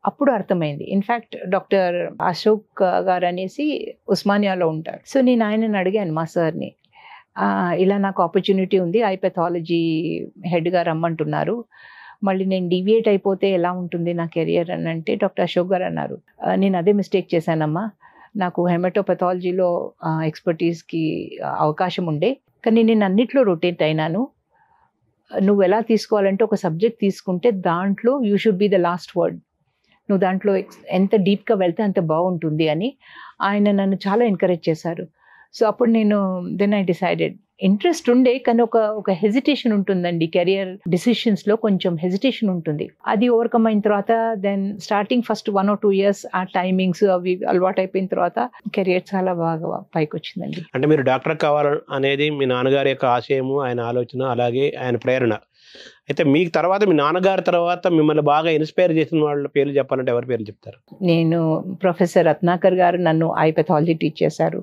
అప్పుడు అర్థమైంది. ఇన్ఫ్యాక్ట్ డాక్టర్ అశోక్ గారు అనేసి ఉస్మానియాలో ఉంటారు. సో నేను ఆయనని అడిగాను, మా సార్ని, ఇలా నాకు ఆపర్చునిటీ ఉంది, ఐ పెథాలజీ హెడ్గా రమ్మంటున్నారు, మళ్ళీ నేను డీవియేట్ అయిపోతే ఎలా ఉంటుంది నా కెరియర్ అని అంటే డాక్టర్ అశోక్ గారు అన్నారు, నేను అదే మిస్టేక్ చేశానమ్మా, నాకు హెమటోపెథాలజీలో ఎక్స్పర్టీస్కి అవకాశం ఉండే, కానీ నేను అన్నిట్లో రొటేట్ అయినాను. నువ్వు ఎలా తీసుకోవాలంటే ఒక సబ్జెక్ట్ తీసుకుంటే దాంట్లో you should be the last word, నువ్వు దాంట్లో ఎంత డీప్గా వెళ్తే అంత బాగుంటుంది అని ఆయన నన్ను చాలా ఎంకరేజ్ చేశారు. సో అప్పుడు నేను దెన్ ఐ డిసైడెడ్, ఇంట్రెస్ట్ ఉండే కానీ ఒక హెజిటేషన్ ఉంటుందండి, కెరియర్ డిసిషన్స్లో కొంచెం హెజిటేషన్ ఉంటుంది. అది ఓవర్కమ్ అయిన తర్వాత then starting first 1 or 2 years ఆ టైమింగ్స్ అవి అలవాటు అయిపోయిన తర్వాత కెరియర్ చాలా బాగా పైకి వచ్చిందండి. అంటే మీరు డాక్టర్ కావాలి అనేది మీ నాన్నగారి యొక్క ఆశయము, ఆయన ఆలోచన, అలాగే ఆయన ప్రేరణ. అయితే మీకు తర్వాత, మీ నాన్నగారి తర్వాత మిమ్మల్ని బాగా ఇన్స్పైర్ చేసిన వాళ్ళ పేర్లు చెప్పాలంటే ఎవరి పేర్లు చెప్తారు? నేను ప్రొఫెసర్ రత్నాకర్ గారు నన్ను ఐ పెథాలజీ టీచ్ చేశారు.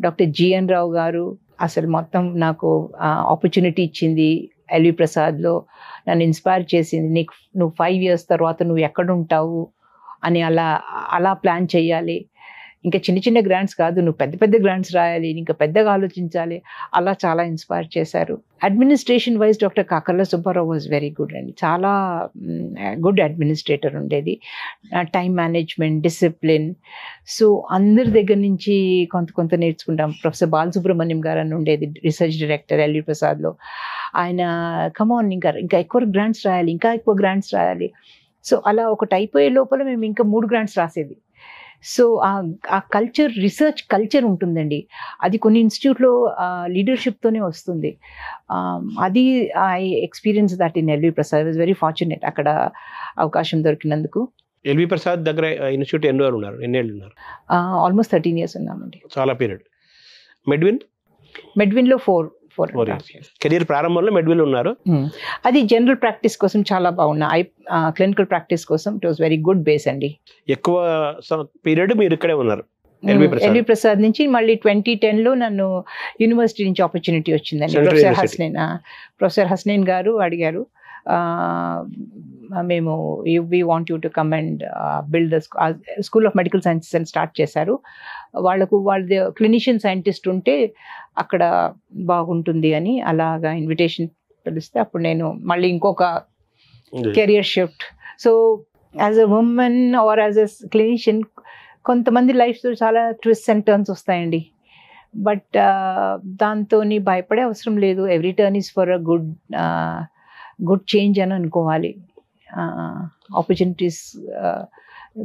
డాక్టర్ జిఎన్ రావు గారు అసలు మొత్తం నాకు ఆపర్చునిటీ ఇచ్చింది. ఎల్వి ప్రసాద్లో నన్ను ఇన్స్పైర్ చేసింది, నువ్వు 5 years తర్వాత నువ్వు ఎక్కడుంటావు అని అలా ప్లాన్ చేయాలి, ఇంకా చిన్న చిన్న గ్రాంట్స్ కాదు, నువ్వు పెద్ద పెద్ద గ్రాంట్స్ రాయాలి, ఇంకా పెద్దగా ఆలోచించాలి, అలా చాలా ఇన్స్పైర్ చేశారు. Administration wise doctor Kakarla Subbarao was very good అండి, చాలా గుడ్ అడ్మినిస్ట్రేటర్ ఉండేది. టైం మేనేజ్మెంట్, డిసిప్లిన్, సో అందరి దగ్గర నుంచి కొంత నేర్చుకుంటాం. ప్రొఫెసర్ బాలసుబ్రహ్మణ్యం గారు అని ఉండేది, రీసెర్చ్ డైరెక్టర్ ఎల్వి ప్రసాద్లో. ఆయన కమాన్ ఇంకా ఎక్కువ గ్రాంట్స్ రాయాలి, ఇంకా ఎక్కువ గ్రాంట్స్ రాయాలి. సో అలా ఒకటి అయిపోయే లోపల మేము ఇంకా 3 grants రాసేది. సో ఆ కల్చర్, రీసెర్చ్ కల్చర్ ఉంటుందండి, అది కొన్ని ఇన్స్టిట్యూట్లో లీడర్షిప్తోనే వస్తుంది. అది I experience that in LV Prasad. Was very fortunate అక్కడ అవకాశం దొరికినందుకు. ఎల్వి ప్రసాద్ దగ్గర ఇన్స్టిట్యూట్ ఎన్నేళ్ళు ఉన్నారు? ఆల్మోస్ట్ 13 years ఉన్నామండి. చాలా పీరియడ్. మెడ్విన్లో 4 years. కెరీర్ ప్రారంభంలో మెడ్విల్ ఉన్నారు. అది జనరల్ ప్రాక్టీస్ కోసం చాలా బాగున్నా, క్లినికల్ ప్రాక్టీస్ కోసం it was very good base అండి. ఎక్కువ పీరియడ్ మీరు ఇక్కడే ఉన్నారు ఎల్వి ప్రసాద్ నుంచి. మళ్ళీ 2010లో నన్ను యూనివర్సిటీ నుంచి ఆపర్చునిటీ వచ్చిందండి. ప్రొఫెసర్ హస్నైన్ గారు అడిగారు, మేము we want you to come and build the school of medical sciences అని స్టార్ట్ చేశారు. వాళ్ళది క్లినిషియన్ సైంటిస్ట్ ఉంటే అక్కడ బాగుంటుంది అని అలాగా ఇన్విటేషన్ పిలిస్తే అప్పుడు నేను మళ్ళీ ఇంకొక career shift. So as a women or as a clinician కొంతమంది లైఫ్లో చాలా ట్విస్ట్ అండ్ టర్న్స్ వస్తాయండి, బట్ దాంతో భయపడే అవసరం లేదు. Every turn is for a good change అని అనుకోవాలి. ఆపర్చునిటీస్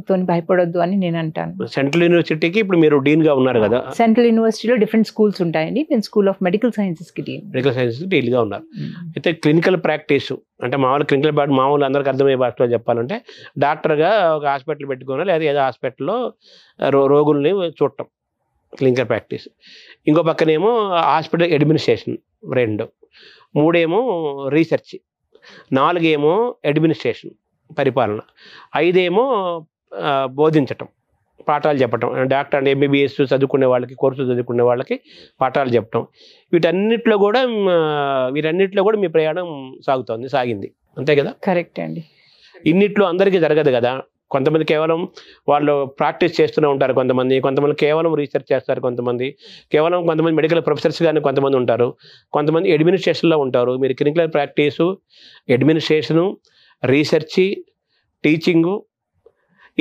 తోని భయపడొద్దు అని నేను అంటాను. సెంట్రల్ యూనివర్సిటీకి ఇప్పుడు మీరు డీన్ గా ఉన్నారు కదా? సెంట్రల్ యూనివర్సిటీలో డిఫరెంట్ స్కూల్స్ ఉంటాయండి. నేను స్కూల్ ఆఫ్ మెడికల్ సైన్సెస్ కి డీన్ గా ఉన్నారు. అయితే క్లినికల్ ప్రాక్టీస్ అంటే మామూలు అందరికి అర్థమయ్యే భాషలో చెప్పాలంటే డాక్టర్గా ఒక హాస్పిటల్ పెట్టుకోవాలి, లేదా ఏదో హాస్పిటల్లో రోగుల్ని చూడటం క్లినికల్ ప్రాక్టీస్. ఇంకో పక్కనేమో హాస్పిటల్ అడ్మినిస్ట్రేషన్ 2, 3 రీసెర్చ్, 4 అడ్మినిస్ట్రేషన్ పరిపాలన, 5 బోధించటం, పాఠాలు చెప్పటం. డాక్టర్ అంటే ఎంబీబీఎస్ చదువుకునే వాళ్ళకి, కోర్సులు చదువుకునే వాళ్ళకి పాఠాలు చెప్పటం. వీటన్నిటిలో కూడా మీ ప్రయాణం సాగింది అంతే కదా? కరెక్ట్ అండి. ఇన్నిట్లో అందరికీ జరగదు కదా. కొంతమంది కేవలం వాళ్ళు ప్రాక్టీస్ చేస్తూనే ఉంటారు, కొంతమంది కేవలం రీసెర్చ్ చేస్తారు, కొంతమంది మెడికల్ ప్రొఫెసర్స్ కానీ కొంతమంది ఉంటారు, కొంతమంది అడ్మినిస్ట్రేషన్లో ఉంటారు. మీరు clinical practice, administration, research, teaching,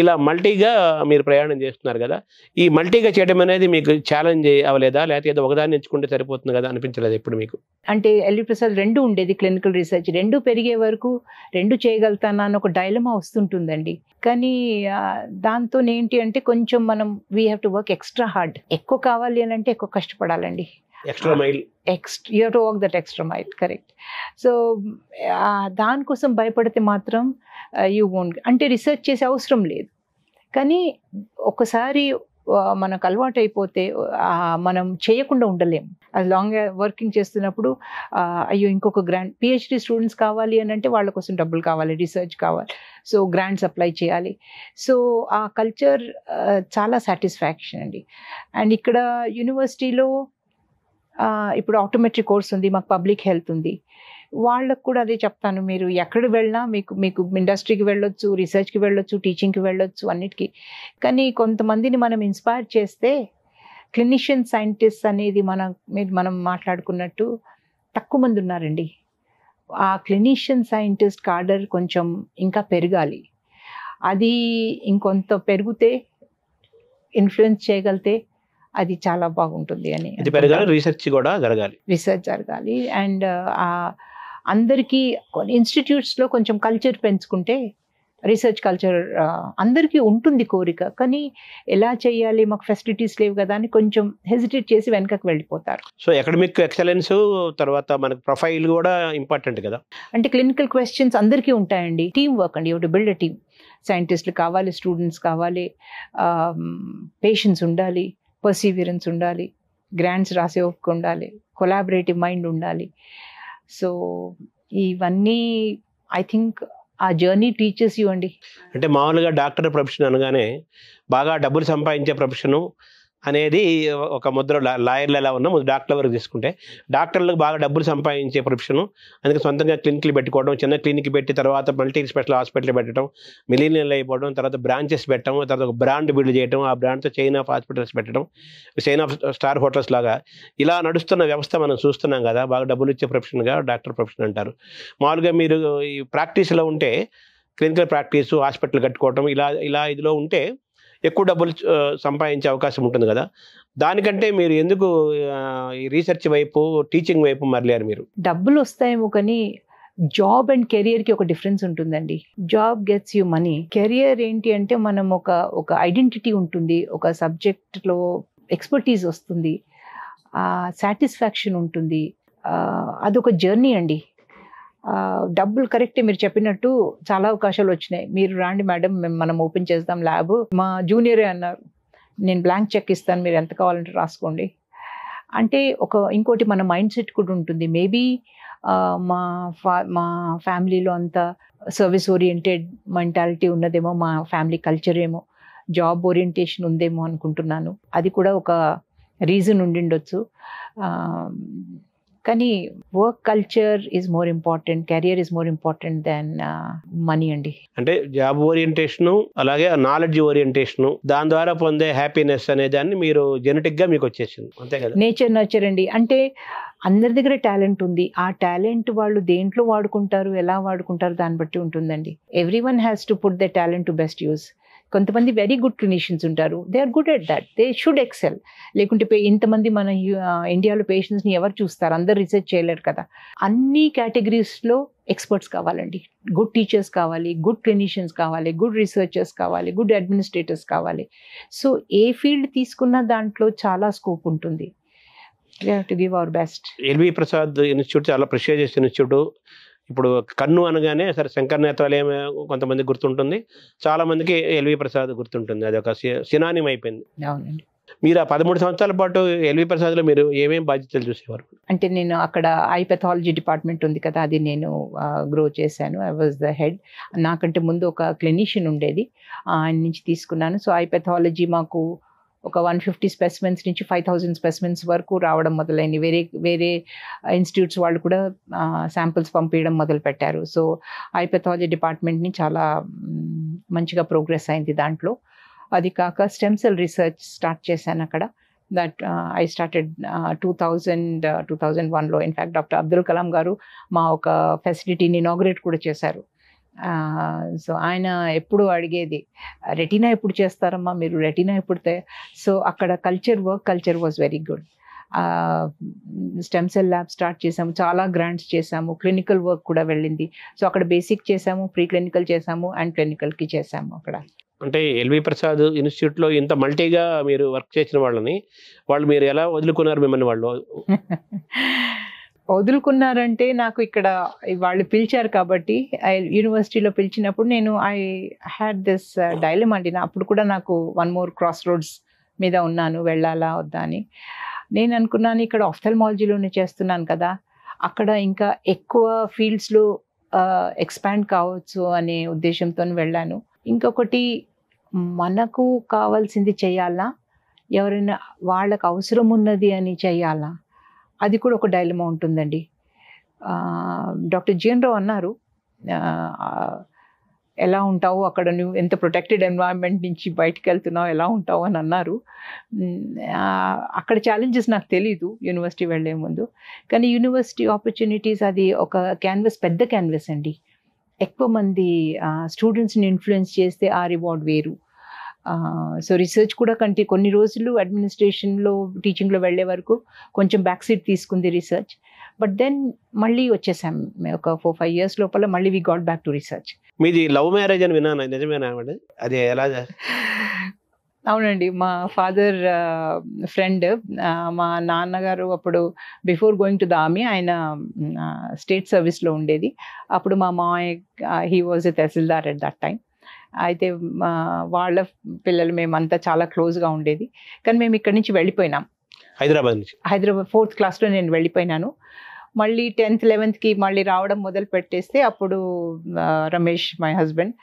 ఇలా మల్టీగా మీరు ప్రయాణం చేస్తున్నారు కదా, ఈ మల్టీగా చేయడం అనేది మీకు ఛాలెంజ్ అవ్వలేదా, లేకపోతే ఏదో ఒకదాన్ని ఎంచుకుంటే సరిపోతుంది కదా అనిపించలేదు ఎప్పుడు మీకు? అంటే ఎల్వి ప్రసాద్ 2 ఉండేది, క్లినికల్ రీసెర్చ్ 2 పెరిగే వరకు 2 చేయగలుగుతానా అని ఒక డైలమా వస్తుంటుందండి. కానీ దాంతో ఏంటి అంటే కొంచెం మనం we have to work extra hard. ఎక్కువ కావాలి అని అంటే ఎక్కువ కష్టపడాలండి. Extra mile, you have to walk that extra mile, correct. So దానికోసం భయపడితే మాత్రం యూ వోంట్, అంటే రీసెర్చ్ చేసే అవసరం లేదు. కానీ ఒకసారి మనకు అలవాటు అయిపోతే మనం చేయకుండా ఉండలేం. అది లాంగ్ వర్కింగ్ చేస్తున్నప్పుడు అయ్యో ఇంకొక గ్రాంట్, పిహెచ్డి స్టూడెంట్స్ కావాలి అని అంటే వాళ్ళ కోసం డబ్బులు కావాలి, రీసెర్చ్ కావాలి, సో గ్రాంట్స్ అప్లై చేయాలి. సో ఆ కల్చర్ చాలా సాటిస్ఫాక్షన్ అండి. అండ్ ఇక్కడ యూనివర్సిటీలో ఇప్పుడు ఆటోమెట్రీ కోర్స్ ఉంది, మాకు పబ్లిక్ హెల్త్ ఉంది. వాళ్ళకు కూడా అదే చెప్తాను, మీరు ఎక్కడ వెళ్ళినా మీకు ఇండస్ట్రీకి వెళ్ళొచ్చు, రీసెర్చ్కి వెళ్ళొచ్చు, టీచింగ్కి వెళ్ళొచ్చు, అన్నిటికీ. కానీ కొంతమందిని మనం ఇన్స్పైర్ చేస్తే క్లినిషియన్ సైంటిస్ట్ అనేది మనం మాట్లాడుకున్నట్టు తక్కువ మంది ఉన్నారండి. ఆ క్లినిషియన్ సైంటిస్ట్ కార్డర్ కొంచెం ఇంకా పెరగాలి. అది ఇంకొంత పెరిగితే, ఇన్ఫ్లుయెన్స్ చేయగలిగితే అది చాలా బాగుంటుంది అని. ఇది పెరగాలి, రీసెర్చ్ కూడా జరగాలి, రీసెర్చ్ జరగాలి. అండ్ అందరికీ ఇన్స్టిట్యూట్స్లో కొంచెం కల్చర్ పెంచుకుంటే, రీసెర్చ్ కల్చర్ అందరికీ ఉంటుంది కోరిక, కానీ ఎలా చేయాలి, మాకు ఫెసిలిటీస్ లేవు కదా అని కొంచెం హెసిటేట్ చేసి వెనకకు వెళ్ళిపోతారు. సో అకాడమిక్ ఎక్సలెన్స్ తర్వాత మనకు ప్రొఫైల్ కూడా ఇంపార్టెంట్ కదా. అంటే క్లినికల్ క్వశ్చన్స్ అందరికీ ఉంటాయండి. టీమ్ వర్క్ అండి, you to build a team. సైంటిస్టులు కావాలి, స్టూడెంట్స్ కావాలి, పేషెన్స్ ఉండాలి, పర్సీవియరెన్స్ ఉండాలి, గ్రాంట్స్ రాసే ఓపిక ఉండాలి, కొలాబరేటివ్ మైండ్ ఉండాలి. సో ఇవన్నీ ఐ థింక్ ఆ జర్నీ టీచర్స్ యూ అండి. అంటే మామూలుగా డాక్టర్ ప్రొఫెషన్ అనగానే బాగా డబ్బులు సంపాదించే ప్రొఫెషను అనేది ఒక ముద్ర. లాయర్లు ఎలా ఉన్నా ముందు డాక్టర్ వరకు తీసుకుంటే డాక్టర్లకు బాగా డబ్బులు సంపాదించే ప్రొఫెషను. అందుకే సొంతంగా క్లినిక్లు పెట్టుకోవడం, చిన్న క్లినిక్ పెట్టి తర్వాత మల్టీ స్పెషల్ హాస్పిటల్ పెట్టడం, మిలీనియల్ అయిపోవడం, తర్వాత బ్రాంచెస్ పెట్టడం, తర్వాత ఒక బ్రాండ్ బిల్డ్ చేయడం, ఆ బ్రాండ్తో చైన్ ఆఫ్ హాస్పిటల్స్ పెట్టడం, చైన్ ఆఫ్ స్టార్ హోటల్స్ లాగా ఇలా నడుస్తున్న వ్యవస్థ మనం చూస్తున్నాం కదా. బాగా డబ్బులు ఇచ్చే ప్రొఫెషన్గా డాక్టర్ ప్రొఫెషన్ అంటారు. మామూలుగా మీరు ఈ ప్రాక్టీస్లో ఉంటే, క్లినికల్ ప్రాక్టీసు, హాస్పిటల్ కట్టుకోవడం, ఇలా ఇదిలో ఉంటే ఎక్కువ డబ్బులు సంపాదించే అవకాశం ఉంటుంది కదా. దానికంటే మీరు ఎందుకు ఈ రీసెర్చ్ వైపు, టీచింగ్ వైపు మరలేరు మీరు? డబ్బులు వస్తాయేమో కానీ జాబ్ అండ్ కెరియర్కి ఒక డిఫరెన్స్ ఉంటుందండి. Job gets you money. Career ఏంటి అంటే మనం ఒక ఐడెంటిటీ ఉంటుంది, ఒక సబ్జెక్ట్లో ఎక్స్పర్టీస్ వస్తుంది, సాటిస్ఫాక్షన్ ఉంటుంది. అదొక జర్నీ అండి. డబ్బులు కరెక్టే, మీరు చెప్పినట్టు చాలా అవకాశాలు వచ్చినాయి. మీరు రాండి మేడం, మనం ఓపెన్ చేద్దాం ల్యాబ్. మా జూనియరే అన్నారు, నేను బ్లాంక్ చెక్ ఇస్తాను, మీరు ఎంత కావాలంటే రాసుకోండి అంటే. ఇంకోటి మన మైండ్ సెట్ కూడా ఉంటుంది. మేబీ మా ఫ్యామిలీలో అంతా సర్వీస్ ఓరియంటెడ్ మెంటాలిటీ ఉన్నదేమో, మా ఫ్యామిలీ కల్చర్ ఏమో జాబ్ ఓరియంటేషన్ ఉందేమో అనుకుంటున్నాను. అది కూడా ఒక రీజన్ ఉండిండొచ్చు. కానీ work culture is more important, career is more important than money అండి. అంటే జాబ్ ఓరియంటేషను, అలాగే నాలెడ్జ్ ఓరియంటేషను, దాని ద్వారా పొందే హ్యాపీనెస్ అనే దాన్ని మీరు జెనెటిక్గా మీకు వచ్చేసింది, అంతే కదా. నేచర్ నర్చర్ అండి. అంటే అందరి దగ్గర టాలెంట్ ఉంది. ఆ టాలెంట్ వాళ్ళు దేంట్లో వాడుకుంటారు, ఎలా వాడుకుంటారు, దాన్ని బట్టి ఉంటుందండి. Everyone has to put the talent to best use. కొంతమంది వెరీ గుడ్ క్లినిషియన్స్ ఉంటారు, they are good at that, they should excel. లేకుంటే ఇంతమంది మన ఇండియాలో పేషెంట్స్ని ఎవరు చూస్తారు, అందరు రీసెర్చ్ చేయలేరు కదా. అన్ని కేటగిరీస్లో ఎక్స్పర్ట్స్ కావాలండి. గుడ్ టీచర్స్ కావాలి, గుడ్ క్లినిషియన్స్ కావాలి, గుడ్ రీసెర్చర్స్ కావాలి, గుడ్ అడ్మినిస్ట్రేటర్స్ కావాలి. సో ఏ ఫీల్డ్ తీసుకున్నా దాంట్లో చాలా స్కోప్ ఉంటుంది. We have to give our best. LV Prasad institute చాలా ప్రెస్టీజియస్ ఇన్స్టిట్యూట్. ఇప్పుడు కన్ను అనగానే సరే శంకర్ నేత్రాలయం కొంతమంది గుర్తుంటుంది, చాలా మందికి ఎల్వి ప్రసాద్ గుర్తుంటుంది. అది ఒక సినానిమ్ అయిపోయింది. అవునండి. మీరు ఆ 13 సంవత్సరాల పాటు ఎల్వి ప్రసాద్లో మీరు ఏమేమి బాధ్యతలు చూసేవారు? అంటే నేను అక్కడ ఐ పెథాలజీ డిపార్ట్మెంట్ ఉంది కదా, అది నేను గ్రో చేశాను. I was the head. నాకంటే ముందు ఒక క్లినిషియన్ ఉండేది, ఆయన నుంచి తీసుకున్నాను. సో ఐ పెథాలజీ మాకు ఒక 150 స్పెసిమెన్స్ నుంచి 5000 స్పెసిమెన్స్ వరకు రావడం మొదలైంది. వేరే ఇన్స్టిట్యూట్స్ వాళ్ళు కూడా శాంపిల్స్ పంపించడం మొదలు పెట్టారు. సో ఐ పెథాలజీ డిపార్ట్మెంట్ని చాలా మంచిగా ప్రోగ్రెస్ అయింది దాంట్లో. అది కాక స్టెమ్ సెల్ రీసెర్చ్ స్టార్ట్ చేశాను అక్కడ. దట్ ఐ స్టార్టెడ్ 2001లో. ఇన్ఫ్యాక్ట్ డాక్టర్ అబ్దుల్ కలాం గారు మా ఒక ఫెసిలిటీని ఇనాగ్రేట్ కూడా చేశారు. సో ఆయన ఎప్పుడు అడిగేది, రెటీనా ఎప్పుడు చేస్తారమ్మా మీరు, రెటీనా ఎప్పుడు సో అక్కడ culture was very good. Stem cell lab start చేసాము, చాలా గ్రాంట్స్ చేసాము, క్లినికల్ వర్క్ కూడా వెళ్ళింది. సో అక్కడ బేసిక్ చేసాము, ప్రీ క్లినికల్ చేసాము అండ్ క్లినికల్కి చేసాము అక్కడ. అంటే ఎల్వి ప్రసాద్ ఇన్స్టిట్యూట్లో ఇంత మల్టీగా మీరు వర్క్ చేసిన వాళ్ళని మీరు ఎలా వదులుకున్నారు మిమ్మల్ని వాళ్ళు? వదులుకున్నారంటే నాకు ఇక్కడ వాళ్ళు పిలిచారు కాబట్టి, యూనివర్సిటీలో పిలిచినప్పుడు నేను ఐ హ్యాడ్ దిస్ డైలమా అండి. అప్పుడు కూడా నాకు వన్ మోర్ క్రాస్ రోడ్స్ మీద ఉన్నాను, వెళ్ళాలా వద్దా అని. నేను అనుకున్నాను ఇక్కడ ఆఫ్థల్మాలజీలోనే చేస్తున్నాను కదా, అక్కడ ఇంకా ఎక్కువ ఫీల్డ్స్లో ఎక్స్పాండ్ కావచ్చు అనే ఉద్దేశంతో వెళ్ళాను. ఇంకొకటి, మనకు కావాల్సింది చేయాలా, ఎవరైనా వాళ్ళకు అవసరం ఉన్నది అని చేయాలా, అది కూడా ఒక డైలమా ఉంటుందండి. డాక్టర్ జీఎన్ రావు అన్నారు, ఎలా ఉంటావు అక్కడ, నువ్వు ఎంత ప్రొటెక్టెడ్ ఎన్వైరన్మెంట్ నుంచి బయటకు వెళ్తున్నావు, ఎలా ఉంటావు అని అన్నారు. అక్కడ ఛాలెంజెస్ నాకు తెలీదు యూనివర్సిటీ వెళ్ళే ముందు, కానీ యూనివర్సిటీ ఆపర్చునిటీస్ అది ఒక క్యాన్వస్, పెద్ద క్యాన్వస్ అండి. ఎక్కువ మంది స్టూడెంట్స్ని ఇన్ఫ్లుయెన్స్ చేస్తే ఆ రివార్డ్ వేరు. సో రిసర్చ్ కూడా కొన్ని రోజులు అడ్మినిస్ట్రేషన్లో టీచింగ్లో వెళ్ళే వరకు కొంచెం బ్యాక్ సీట్ తీసుకుంది రిసర్చ్. బట్ దెన్ మళ్ళీ వచ్చేసాం, ఒక 4-5 years లోపల మళ్ళీ we got back to research. మీది లవ్ మ్యారేజ్ అని విన్నాను, నిజమేనా? అది ఎలా? అవునండి, మా ఫాదర్ ఫ్రెండ్, మా నాన్నగారు అప్పుడు before going to the army ఆయన స్టేట్ సర్వీస్లో ఉండేది. అప్పుడు మా మామయ్య, he was a tahsildar at that time. అయితే వాళ్ళ పిల్లలు మేమంతా చాలా క్లోజ్గా ఉండేది. కానీ మేము ఇక్కడి నుంచి వెళ్ళిపోయినాం, హైదరాబాద్ 4th classలో నేను వెళ్ళిపోయినాను. మళ్ళీ 10th 11thకి మళ్ళీ రావడం మొదలు పెట్టేస్తే అప్పుడు రమేష్ మై హస్బెండ్,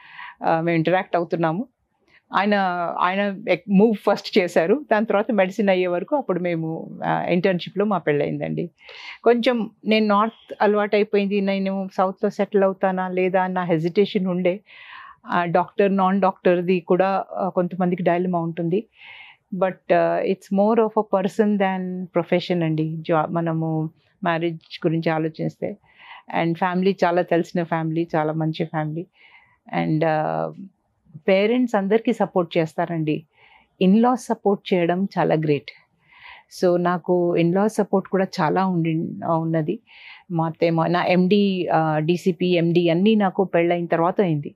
మేము ఇంటరాక్ట్ అవుతున్నాము. ఆయన మూవ్ ఫస్ట్ చేశారు, దాని తర్వాత మెడిసిన్ అయ్యే వరకు అప్పుడు మేము ఇంటర్న్షిప్లో మా పెళ్ళయిందండి. కొంచెం నేను నార్త్ అలవాటు అయిపోయింది, నేను సౌత్లో సెటిల్ అవుతానా లేదా అన్న హెజిటేషన్ ఉండే. డాక్టర్ నాన్ డాక్టర్ది కూడా కొంతమందికి డైలమా ఉంటుంది. But it's more of a person than profession అండి. మనము మ్యారేజ్ గురించి ఆలోచిస్తే, అండ్ ఫ్యామిలీ చాలా తెలిసిన ఫ్యామిలీ, చాలా మంచి ఫ్యామిలీ, అండ్ పేరెంట్స్ అందరికీ సపోర్ట్ చేస్తారండి. ఇన్లాస్ సపోర్ట్ చేయడం చాలా గ్రేట్. సో నాకు ఇన్లాస్ సపోర్ట్ కూడా చాలా ఉన్నది. మా అత్తేమో నా ఎండి, డీసీపీ, ఎండి అన్నీ నాకు పెళ్ళైన తర్వాత అయింది.